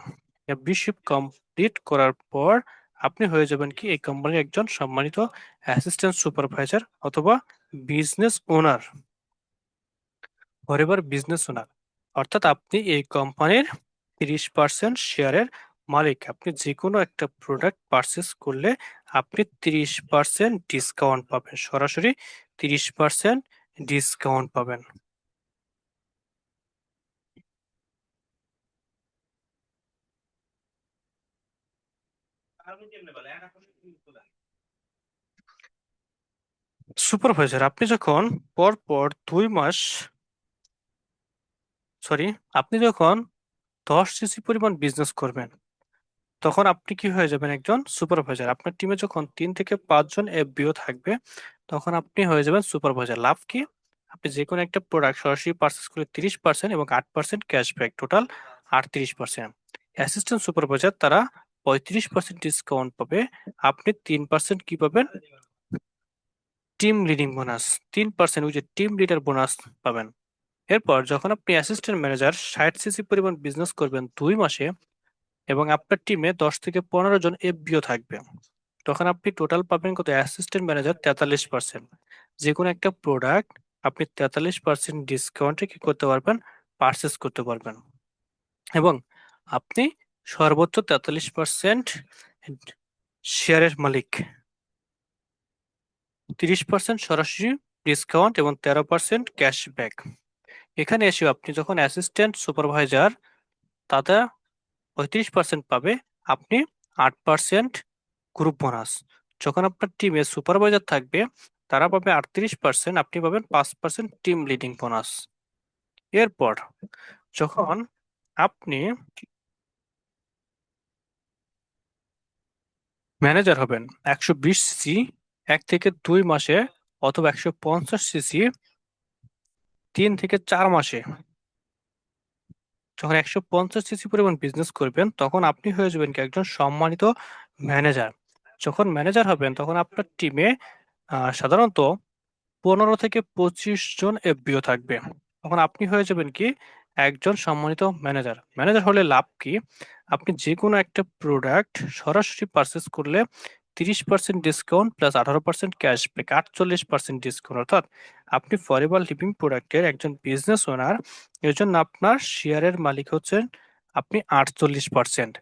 এফবিওশিপ কমপ্লিট করার পর আপনি হয়ে যাবেন কি এই কোম্পানির একজন সম্মানিত অ্যাসিস্ট্যান্ট সুপারভাইজার অথবা business owner, forever business owner. অর্থাৎ আপনি এই কোম্পানির 30% শেয়ারের মালিক। আপনি যে কোনো একটা প্রোডাক্ট পারচেস করলে আপনি 30% ডিসকাউন্ট পাবেন, সরাসরি 30% ডিসকাউন্ট পাবেন। সুপারভাইজার, আপনি যখন পর পর 2 মাস, সরি, আপনি যখন 10 সিসি পরিমাণ বিজনেস করবেন, তখন আপনি কি হয়ে যাবেন একজন সুপারভাইজার। আপনার টিমে যখন 3 থেকে 5 জন এফবিও থাকবে, তখন আপনি হয়ে যাবেন সুপারভাইজার। লাভ কি? আপনি যে কোনো একটা প্রোডাক্ট সরাসরি পারচেস করলে 30% এবং 8% ক্যাশব্যাক, টোটাল 38%। অ্যাসিস্ট্যান্ট সুপারভাইজার তারা 35% ডিসকাউন্ট পাবে। আপনি 3% কি পাবেন? Team leading bonus. 3% ওই যে টিম লিডার বোনাস পাবেন। এরপর যখন আপনি অ্যাসিস্ট্যান্ট ম্যানেজার 60 সিসি পরিমাণ বিজনেস করবেন 2 মাসে, এবং আপনার টিমে 10 থেকে 15 জন এফবিও থাকবে, তখন আপনি টোটাল পাবেন কত? Assistant manager 43%। যে কোনো একটা প্রোডাক্ট আপনি 43% ডিসকাউন্টে কি করতে পারবেন? পারচেস করতে পারবেন। এবং আপনি সর্বোচ্চ 43% শেয়ারের মালিক। 30% সরাসরি ডিসকাউন্ট এবং 13% ক্যাশব্যাক। এখানে এসে আপনি যখন অ্যাসিস্ট্যান্ট সুপারভাইজার, তাতে 35% পাবে, আপনি 8% গ্রুপ বোনাস। যখন আপনার টিমে সুপারভাইজার থাকবে, তারা পাবে 38%, আপনি পাবেন 5% টিম লিডিং বোনাস। এরপর যখন আপনি ম্যানেজার হবেন 120 সিসি 1 থেকে 2 মাসে, অথবা 150 সিসি 3 থেকে 4 মাসে, যখন 150 সিসি পরিমাণ বিজনেস করবেন, তখন আপনি হয়ে যাবেন কি একজন সম্মানিত ম্যানেজার। যখন ম্যানেজার হবেন, তখন আপনার টিমে সাধারণত 15 থেকে 25 জন এফবিও থাকবে, তখন আপনি হয়ে যাবেন কি একজন সম্মানিত ম্যানেজার। ম্যানেজার হলে লাভ কি? আপনি যে কোনো একটা প্রোডাক্ট সরাসরি পারচেস করলে 30% ডিসকাউন্ট প্লাস 18% ক্যাশব্যাক, 48% ডিসকাউন্ট। অর্থাৎ আপনি ফরএভার লিভিং প্রোডাক্টের একজন বিজনেস ওনার, এর জন্য আপনার শেয়ারের মালিক হচ্ছেন আপনি 48%।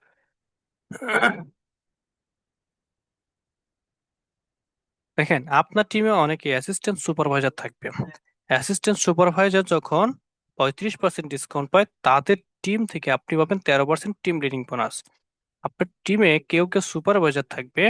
দেখেন, আপনার টিমে অনেকে অ্যাসিস্ট্যান্ট সুপারভাইজার থাকবে। অ্যাসিস্ট্যান্ট সুপারভাইজার যখন 35% ডিসকাউন্ট পায়, তাদের টিম থেকে আপনি পাবেন 13% টিম লিডিং বোনাস। আপনার টিমে কেউ কেউ সুপারভাইজার থাকবে,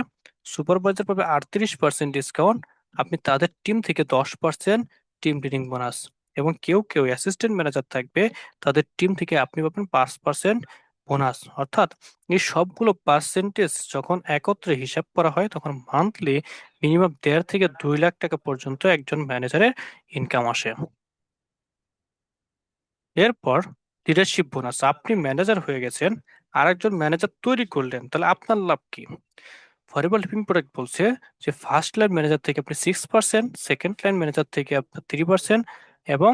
সুপারভাইজার পাবে 38% ডিসকাউন্ট, আপনি তাদের টিম থেকে 10% টিম লিডিং বোনাস। এবং কেউ কেউ অ্যাসিস্ট্যান্ট ম্যানেজার থাকবে, তাদের টিম থেকে আপনি পাবেন 5% বোনাস। অর্থাৎ এই সবগুলো পার্সেন্টেজ যখন একত্রে হিসাব করা হয়, তখন মান্থলি মিনিমাম 1.5 থেকে 2 লাখ টাকা পর্যন্ত একজন ম্যানেজারের ইনকাম আসে। এরপর লিডারশিপ বোনাস। আপনি ম্যানেজার হয়ে গেছেন, আরেকজন ম্যানেজার তৈরি করলেন, তাহলে আপনার লাভ কি? ফরএভার লিভিং প্রোডাক্ট বলছে যে ফার্স্ট লাইন ম্যানেজার থেকে আপনি 6%, সেকেন্ড লাইন ম্যানেজার থেকে আপনার 3%, এবং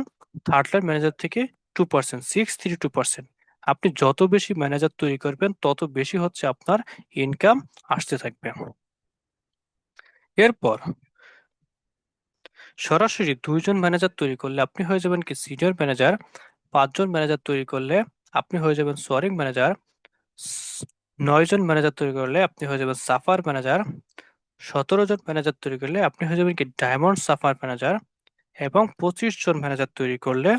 থার্ড লাইন ম্যানেজার থেকে 2%, 6-3-2%। আপনি যত বেশি ম্যানেজার তৈরি করবেন, তত বেশি হচ্ছে আপনার ইনকাম আসতে থাকবে। এরপর সরাসরি 2 জন ম্যানেজার তৈরি করলে আপনি হয়ে যাবেন কি সিনিয়র ম্যানেজার। 5 জন ম্যানেজার তৈরি করলে আপনি হয়ে যাবেন সোয়ারিং ম্যানেজার। 9 জন ম্যানেজার তৈরি করলে আপনি হয়ে যাবেন সাফার ম্যানেজার। 17 জন ম্যানেজার তৈরি করলে আপনি হয়ে যাবেন কি ডায়মন্ড সাফার ম্যানেজার। এবং 25 জন ম্যানেজার তৈরি করলে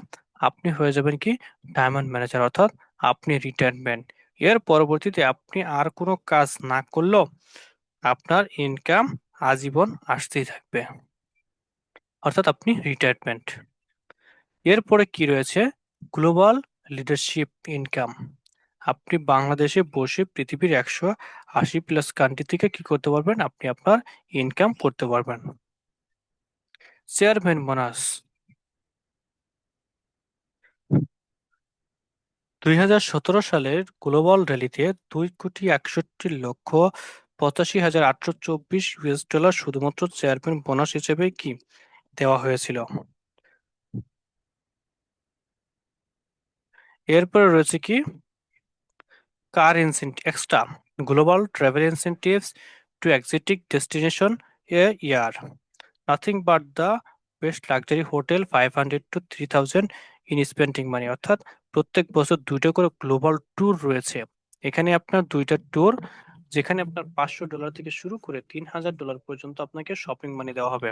আপনি হয়ে যাবেন কি ডায়মন্ড ম্যানেজার, অর্থাৎ আপনি রিটায়ারমেন্ট। এর পরবর্তীতে আপনি আর কোনো কাজ না করলেও আপনার ইনকাম আজীবন আসতেই থাকবে, অর্থাৎ আপনি রিটায়ারমেন্ট। এরপরে কি রয়েছে? Global leadership income. আপনি বাংলাদেশে বসে পৃথিবীর 180+ কান্ট্রি থেকে কি করতে পারবেন? আপনি আপনার ইনকাম করতে পারবেন। Chairman bonus. 2017 সালের গ্লোবাল র্যালিতে 2,61,85,824 শুধুমাত্র চেয়ারম্যান বোনাস হিসেবে কি দেওয়া হয়েছিল। এরপরে রয়েছে কি car incentive extra. Global travel incentives to exotic destination a year, nothing but the best luxury hotel 500 to 3000 in spending money. অর্থাৎ প্রত্যেক বছর দুইটা করে গ্লোবাল ট্যুর রয়েছে। এখানে আপনার দুইটা ট্যুর, যেখানে আপনার $500 থেকে শুরু করে $3000 পর্যন্ত আপনাকে শপিং মানি দেওয়া হবে।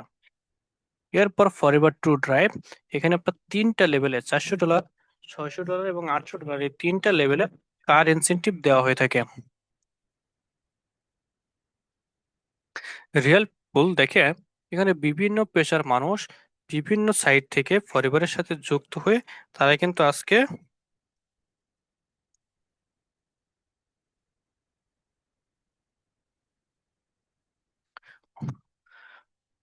এরপর ফরএভার ট্যুর ড্রাইভ, এখানে আপনার তিনটা লেভেলে $400, $600 এবং $800 এই তিনটা লেভেলে কার ইনসেনটিভ দেওয়া হয়ে থাকে। রিয়েল পুল দেখে এখানে বিভিন্ন পেশার মানুষ বিভিন্ন সাইট থেকে পরিবারের সাথে যুক্ত হয়ে তারা কিন্তু আজকে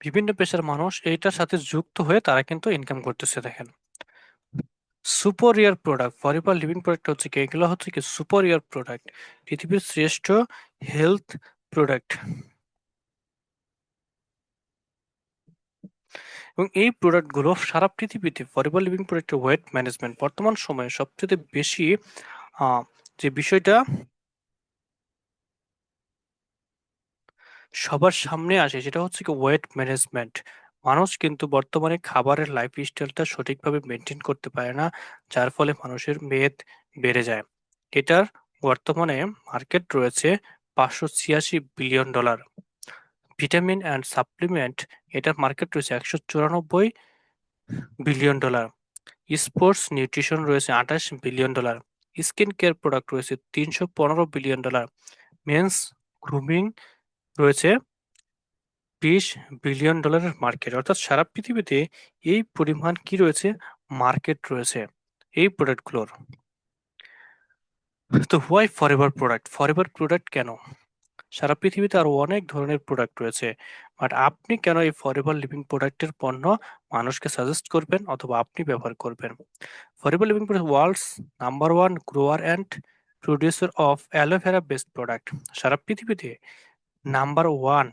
বিভিন্ন পেশার মানুষ এইটার সাথে যুক্ত হয়ে তারা কিন্তু ইনকাম করতেছে। দেখেন, সুপারিয়র প্রোডাক্ট, ফরিবার লিভিং প্রোডাক্ট হচ্ছে কি, এগুলো হচ্ছে কি সুপারিয়র প্রোডাক্ট, পৃথিবীর শ্রেষ্ঠ হেলথ প্রোডাক্ট। এবং এই প্রোডাক্টগুলো সারা পৃথিবীতে ফরিবার লিভিং প্রোডাক্টের ওয়েট ম্যানেজমেন্ট বর্তমান সময়ে সবচেয়ে বেশি আহ, যে বিষয়টা সবার সামনে আসে সেটা হচ্ছে কি ওয়েট ম্যানেজমেন্ট। মানুষ কিন্তু বর্তমানে খাবারের লাইফস্টাইলটা সঠিকভাবে মেনটেন করতে পারে না, যার ফলে মানুষের মেদ বেড়ে যায়। এটার বর্তমানে মার্কেট রয়েছে $586 বিলিয়ন। ভিটামিন অ্যান্ড সাপ্লিমেন্ট, এটার মার্কেট রয়েছে $194 বিলিয়ন। স্পোর্টস নিউট্রিশন রয়েছে $28 বিলিয়ন। স্কিন কেয়ার প্রোডাক্ট রয়েছে $315 বিলিয়ন। মেন্স গ্রুমিং রয়েছে $20 বিলিয়ন মার্কেট। অর্থাৎ সারা পৃথিবীতে এই পরিমাণ কি রয়েছে, মার্কেট রয়েছে এই প্রোডাক্টগুলোর। তো why forever product, forever product কেন? সারা পৃথিবীতে আরো অনেক ধরনের প্রোডাক্ট রয়েছে, বাট আপনি কেন এই ফরএভার লিভিং প্রোডাক্টের পণ্য মানুষকে সাজেস্ট করবেন অথবা আপনি ব্যবহার করবেন? Forever living product world's number 1 grower and producer of aloe vera based product. সারা পৃথিবীতে নাম্বার 1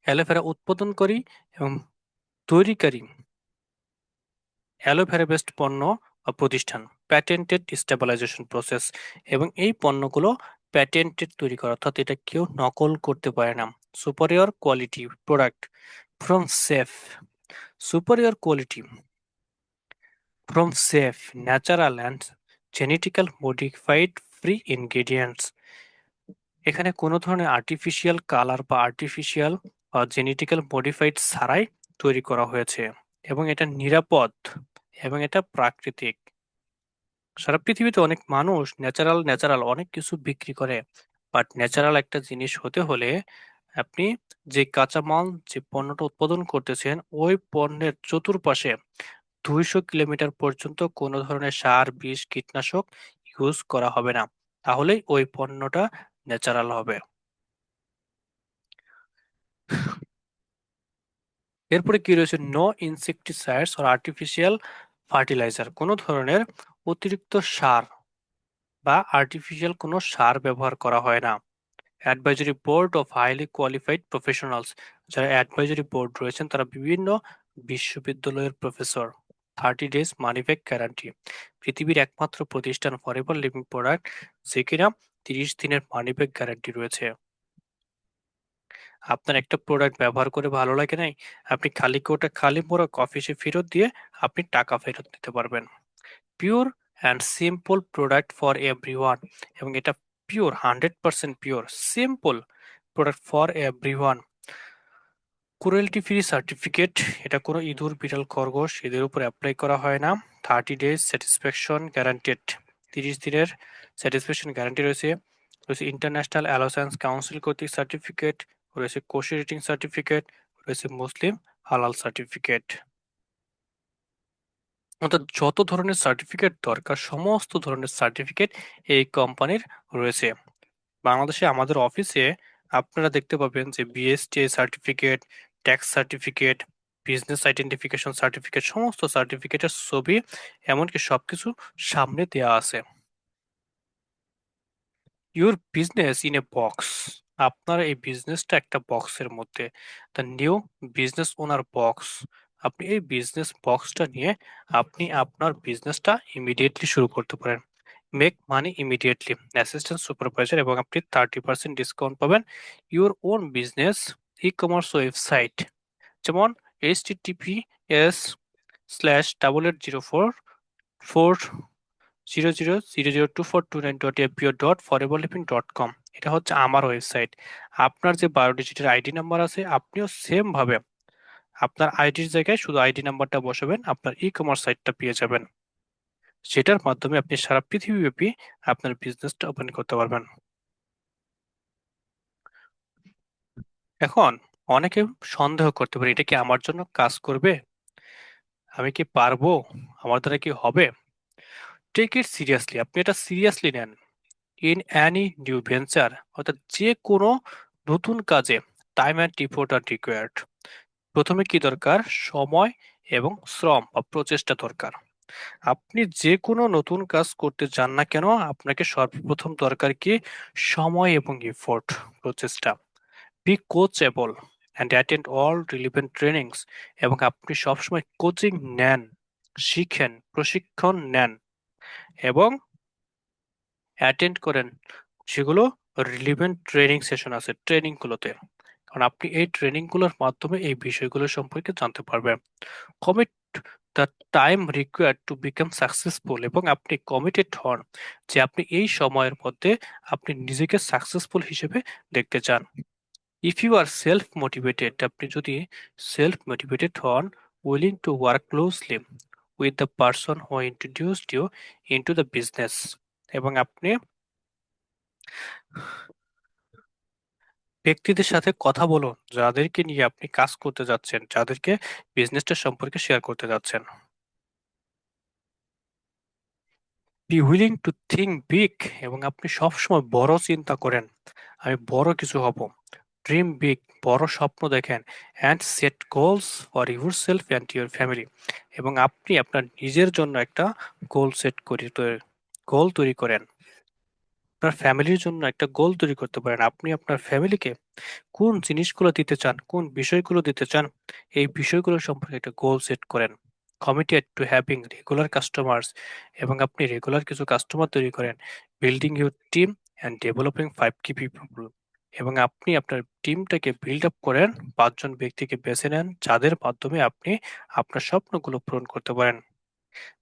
অ্যালোভেরা উৎপাদনকারী এবং তৈরিকারী অ্যালোভেরা বেসড পণ্য বা প্রতিষ্ঠান, প্যাটেন্টেড স্টেবিলাইজেশন প্রসেস। এবং এই পণ্যগুলো প্যাটেন্টেড তৈরি করা, অর্থাৎ এটা কেউ নকল করতে পারে না। Superior quality product from safe, superior quality from safe natural and genetical modified free ingredients. এখানে কোনো ধরনের আর্টিফিশিয়াল কালার বা আর্টিফিশিয়াল বা জেনেটিক্যাল মডিফাইড ছাড়াই তৈরি করা হয়েছে, এবং এটা নিরাপদ এবং এটা প্রাকৃতিক। সারা পৃথিবীতে অনেক মানুষ ন্যাচারাল ন্যাচারাল অনেক কিছু বিক্রি করে, বাট ন্যাচারাল একটা জিনিস হতে হলে আপনি যে কাঁচামাল যে পণ্যটা উৎপাদন করতেছেন ওই পণ্যের চতুর্পাশে 200 কিলোমিটার পর্যন্ত কোনো ধরনের সার বিষ কীটনাশক ইউজ করা হবে না, তাহলেই ওই পণ্যটা ন্যাচারাল হবে। এরপরে কি রয়েছে, নো ইনসেকটিসাইডস আর আর্টিফিশিয়াল ফার্টিলাইজার, কোনো ধরনের অতিরিক্ত সার বা আর্টিফিশিয়াল কোনো সার ব্যবহার করা হয় না। Advisory board of highly qualified professionals, যারা অ্যাডভাইজরি বোর্ড রয়েছেন তারা বিভিন্ন বিশ্ববিদ্যালয়ের professor. 30 days money back guarantee, পৃথিবীর একমাত্র প্রতিষ্ঠান ফরএভার লিভিং প্রোডাক্ট যে কিনা 30 দিনের মানি ব্যাক গ্যারান্টি রয়েছে। আপনার একটা প্রোডাক্ট ব্যবহার করে ভালো লাগে নাই, আপনি খালি ওটা খালি মোড়া অফিসে ফেরত দিয়ে আপনি টাকা ফেরত দিতে পারবেন। Pure and simple product for everyone, এবং এটা pure 100% pure simple product for everyone. Cruelty free certificate, এটা কোনো ইঁদুর বিড়াল খরগোশ এদের উপর অ্যাপ্লাই করা হয় না। 30 days স্যাটিসফ্যাকশন গ্যারান্টেড, 30 দিনের স্যাটিসফ্যাকশন গ্যারান্টি রয়েছে। রয়েছে ইন্টারন্যাশনাল অ্যালায়েন্স কাউন্সিল কর্তৃক সার্টিফিকেট, রয়েছে কোশি রেটিং সার্টিফিকেট, রয়েছে মুসলিম হালাল সার্টিফিকেট। অর্থাৎ যত ধরনের সার্টিফিকেট দরকার সমস্ত ধরনের সার্টিফিকেট এই কোম্পানির রয়েছে। বাংলাদেশে আমাদের অফিসে আপনারা দেখতে পাবেন যে BSTI certificate, tax certificate, business identification certificate, সমস্ত সার্টিফিকেটের ছবি এমনকি সবকিছু সামনে দেওয়া আছে। Your business in a box, আপনার এই বিজনেসটা একটা বক্সের মধ্যে। The new business owner box, আপনি এই বিজনেস বক্সটা নিয়ে আপনি আপনার বিজনেসটা ইমিডিয়েটলি শুরু করতে পারেন। Make money immediately, assistant supervisor, এবং আপনি 30% ডিসকাউন্ট পাবেন your own business e commerce website, যেমন https://88804002429.fbo.foreverliving.com। এটা হচ্ছে আমার ওয়েবসাইট। আপনার যে 12 ডিজিটের আইডি নাম্বার আছে, আপনিও সেম ভাবে আপনার আইডির জায়গায় শুধু আইডি নাম্বারটা বসাবেন, আপনার ই কমার্স সাইটটা পেয়ে যাবেন, যেটার মাধ্যমে আপনি সারা পৃথিবীব্যাপী আপনার বিজনেসটা ওপেন করতে পারবেন। এখন অনেকে সন্দেহ করতে পারে, এটা কি আমার জন্য কাজ করবে, আমি কি পারবো, আমার দ্বারা কি হবে? টেক ইট সিরিয়াসলি, আপনি এটা সিরিয়াসলি নেন। ইন অ্যানি নিউ ভেঞ্চার, অর্থাৎ যে কোনো নতুন কাজে time and effort R required. প্রথমে কি দরকার? সময় এবং শ্রম বা প্রচেষ্টা দরকার। আপনি যে কোনো নতুন কাজ করতে যান না কেন, আপনাকে সর্বপ্রথম দরকার কি? সময় এবং এফোর্ট, প্রচেষ্টা। Be coachable and attend all relevant trainings, এবং আপনি সবসময় কোচিং নেন, শিখেন, প্রশিক্ষণ নেন এবং অ্যাটেন্ড করেন সেগুলো রিলিভেন্ট ট্রেনিং সেশন আছে ট্রেনিংগুলোতে, কারণ আপনি এই ট্রেনিংগুলোর মাধ্যমে এই বিষয়গুলো সম্পর্কে জানতে পারবেন। Commit the time required to become successful, এবং আপনি কমিটেড হন যে আপনি এই সময়ের মধ্যে আপনি নিজেকে সাকসেসফুল হিসেবে দেখতে চান। If you are self motivated, আপনি যদি সেলফ মোটিভেটেড হন, willing to work closely with the person who introduced you into the business, এবং আপনি ব্যক্তিদের সাথে কথা বলুন যাদেরকে নিয়ে আপনি কাজ করতে যাচ্ছেন, যাদেরকে বিজনেসটা সম্পর্কে শেয়ার করতে যাচ্ছেন। Be willing to think big, এবং আপনি সবসময় বড় চিন্তা করেন, আমি বড় কিছু হব। ড্রিম বিগ, বড় স্বপ্ন দেখেন। And set goals for your self and your family, এবং আপনি আপনার নিজের জন্য একটা গোল সেট করি, গোল তৈরি করেন। আপনার ফ্যামিলির জন্য একটা গোল তৈরি করতে পারেন। আপনি আপনার ফ্যামিলিকে কোন জিনিসগুলো দিতে চান, কোন বিষয়গুলো দিতে চান, এই বিষয়গুলো সম্পর্কে একটা গোল সেট করেন। Committed two having regular customers, এবং আপনি রেগুলার কিছু কাস্টমার তৈরি করেন। Building your team and developing 5 key people, এবং আপনি আপনার টিমটাকে বিল্ড আপ করেন, 5 জন ব্যক্তিকে বেছে নেন যাদের মাধ্যমে আপনি আপনার স্বপ্নগুলো পূরণ করতে পারেন।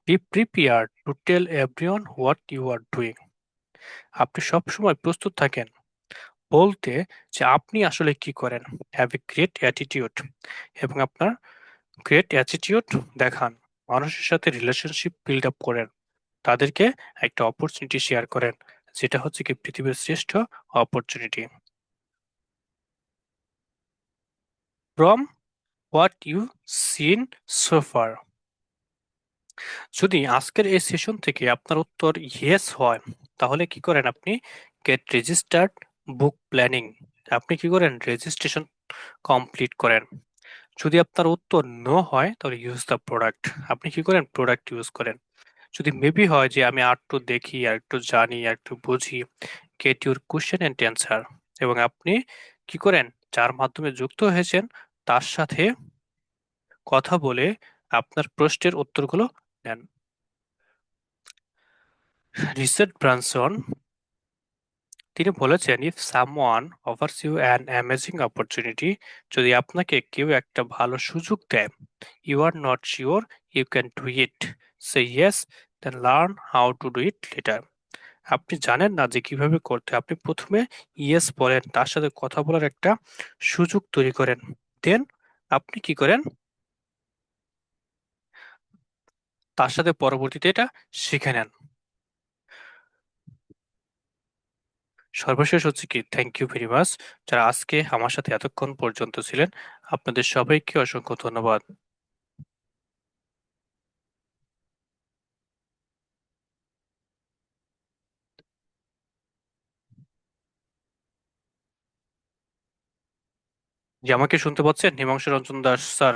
Be prepared to tell everyone what you are doing, আপনি সবসময় প্রস্তুত থাকেন বলতে যে আপনি আসলে কি করেন। হ্যাভ এ গ্রেট অ্যাটিটিউড, এবং আপনার গ্রেট অ্যাটিটিউড দেখান। মানুষের সাথে রিলেশনশিপ বিল্ড আপ করেন, তাদেরকে একটা অপরচুনিটি শেয়ার করেন, যেটা হচ্ছে কি পৃথিবীর শ্রেষ্ঠ opportunity. From what you seen so far, যদি আজকের এই সেশন থেকে আপনার উত্তর ইয়েস হয়, তাহলে কি করেন আপনি? গেট রেজিস্টার্ড, বুক প্ল্যানিং, আপনি কি করেন? রেজিস্ট্রেশন কমপ্লিট করেন। যদি আপনার উত্তর নো হয়, তাহলে ইউজ দ্য প্রোডাক্ট, আপনি কি করেন? প্রোডাক্ট ইউজ করেন। যদি মেবি হয় যে আমি আর একটু দেখি, আর একটু জানি, আর একটু বুঝি, get your question and answer, এবং আপনি কি করেন? যার মাধ্যমে যুক্ত হয়েছেন তার সাথে কথা বলে আপনার প্রশ্নের উত্তরগুলো নেন। রিচার্ড ব্রানসন, তিনি বলেছেন, if someone offers you an amazing opportunity, যদি আপনাকে কেউ একটা ভালো সুযোগ দেয়, you are not sure you can do it, say yes, then learn how to do it later. আপনি জানেন না যে কিভাবে করতে হয়, আপনি প্রথমে ইয়েস বলেন, তার সাথে কথা বলার একটা সুযোগ তৈরি করেন, দেন আপনি কি করেন? তার সাথে পরবর্তীতে এটা শিখে নেন। সর্বশেষ হচ্ছে কি, থ্যাংক ইউ ভেরি মাচ যারা আজকে আমার সাথে এতক্ষণ পর্যন্ত ছিলেন, আপনাদের সবাইকে অসংখ্য ধন্যবাদ। জি, আমাকে শুনতে পাচ্ছেন? হিমাংশু রঞ্জন দাস স্যার।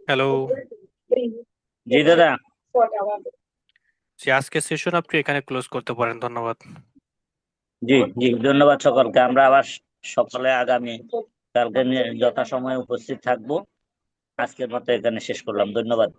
হ্যালো। জি দাদা। যে আজকের সেশন আপনি এখানে ক্লোজ করতে পারেন। ধন্যবাদ। জি জি, ধন্যবাদ সকলকে। আমরা আবার সকালে আগামী কালকে নিয়ে যথাসময়ে উপস্থিত থাকবো। আজকের মতো এখানে শেষ করলাম, ধন্যবাদ।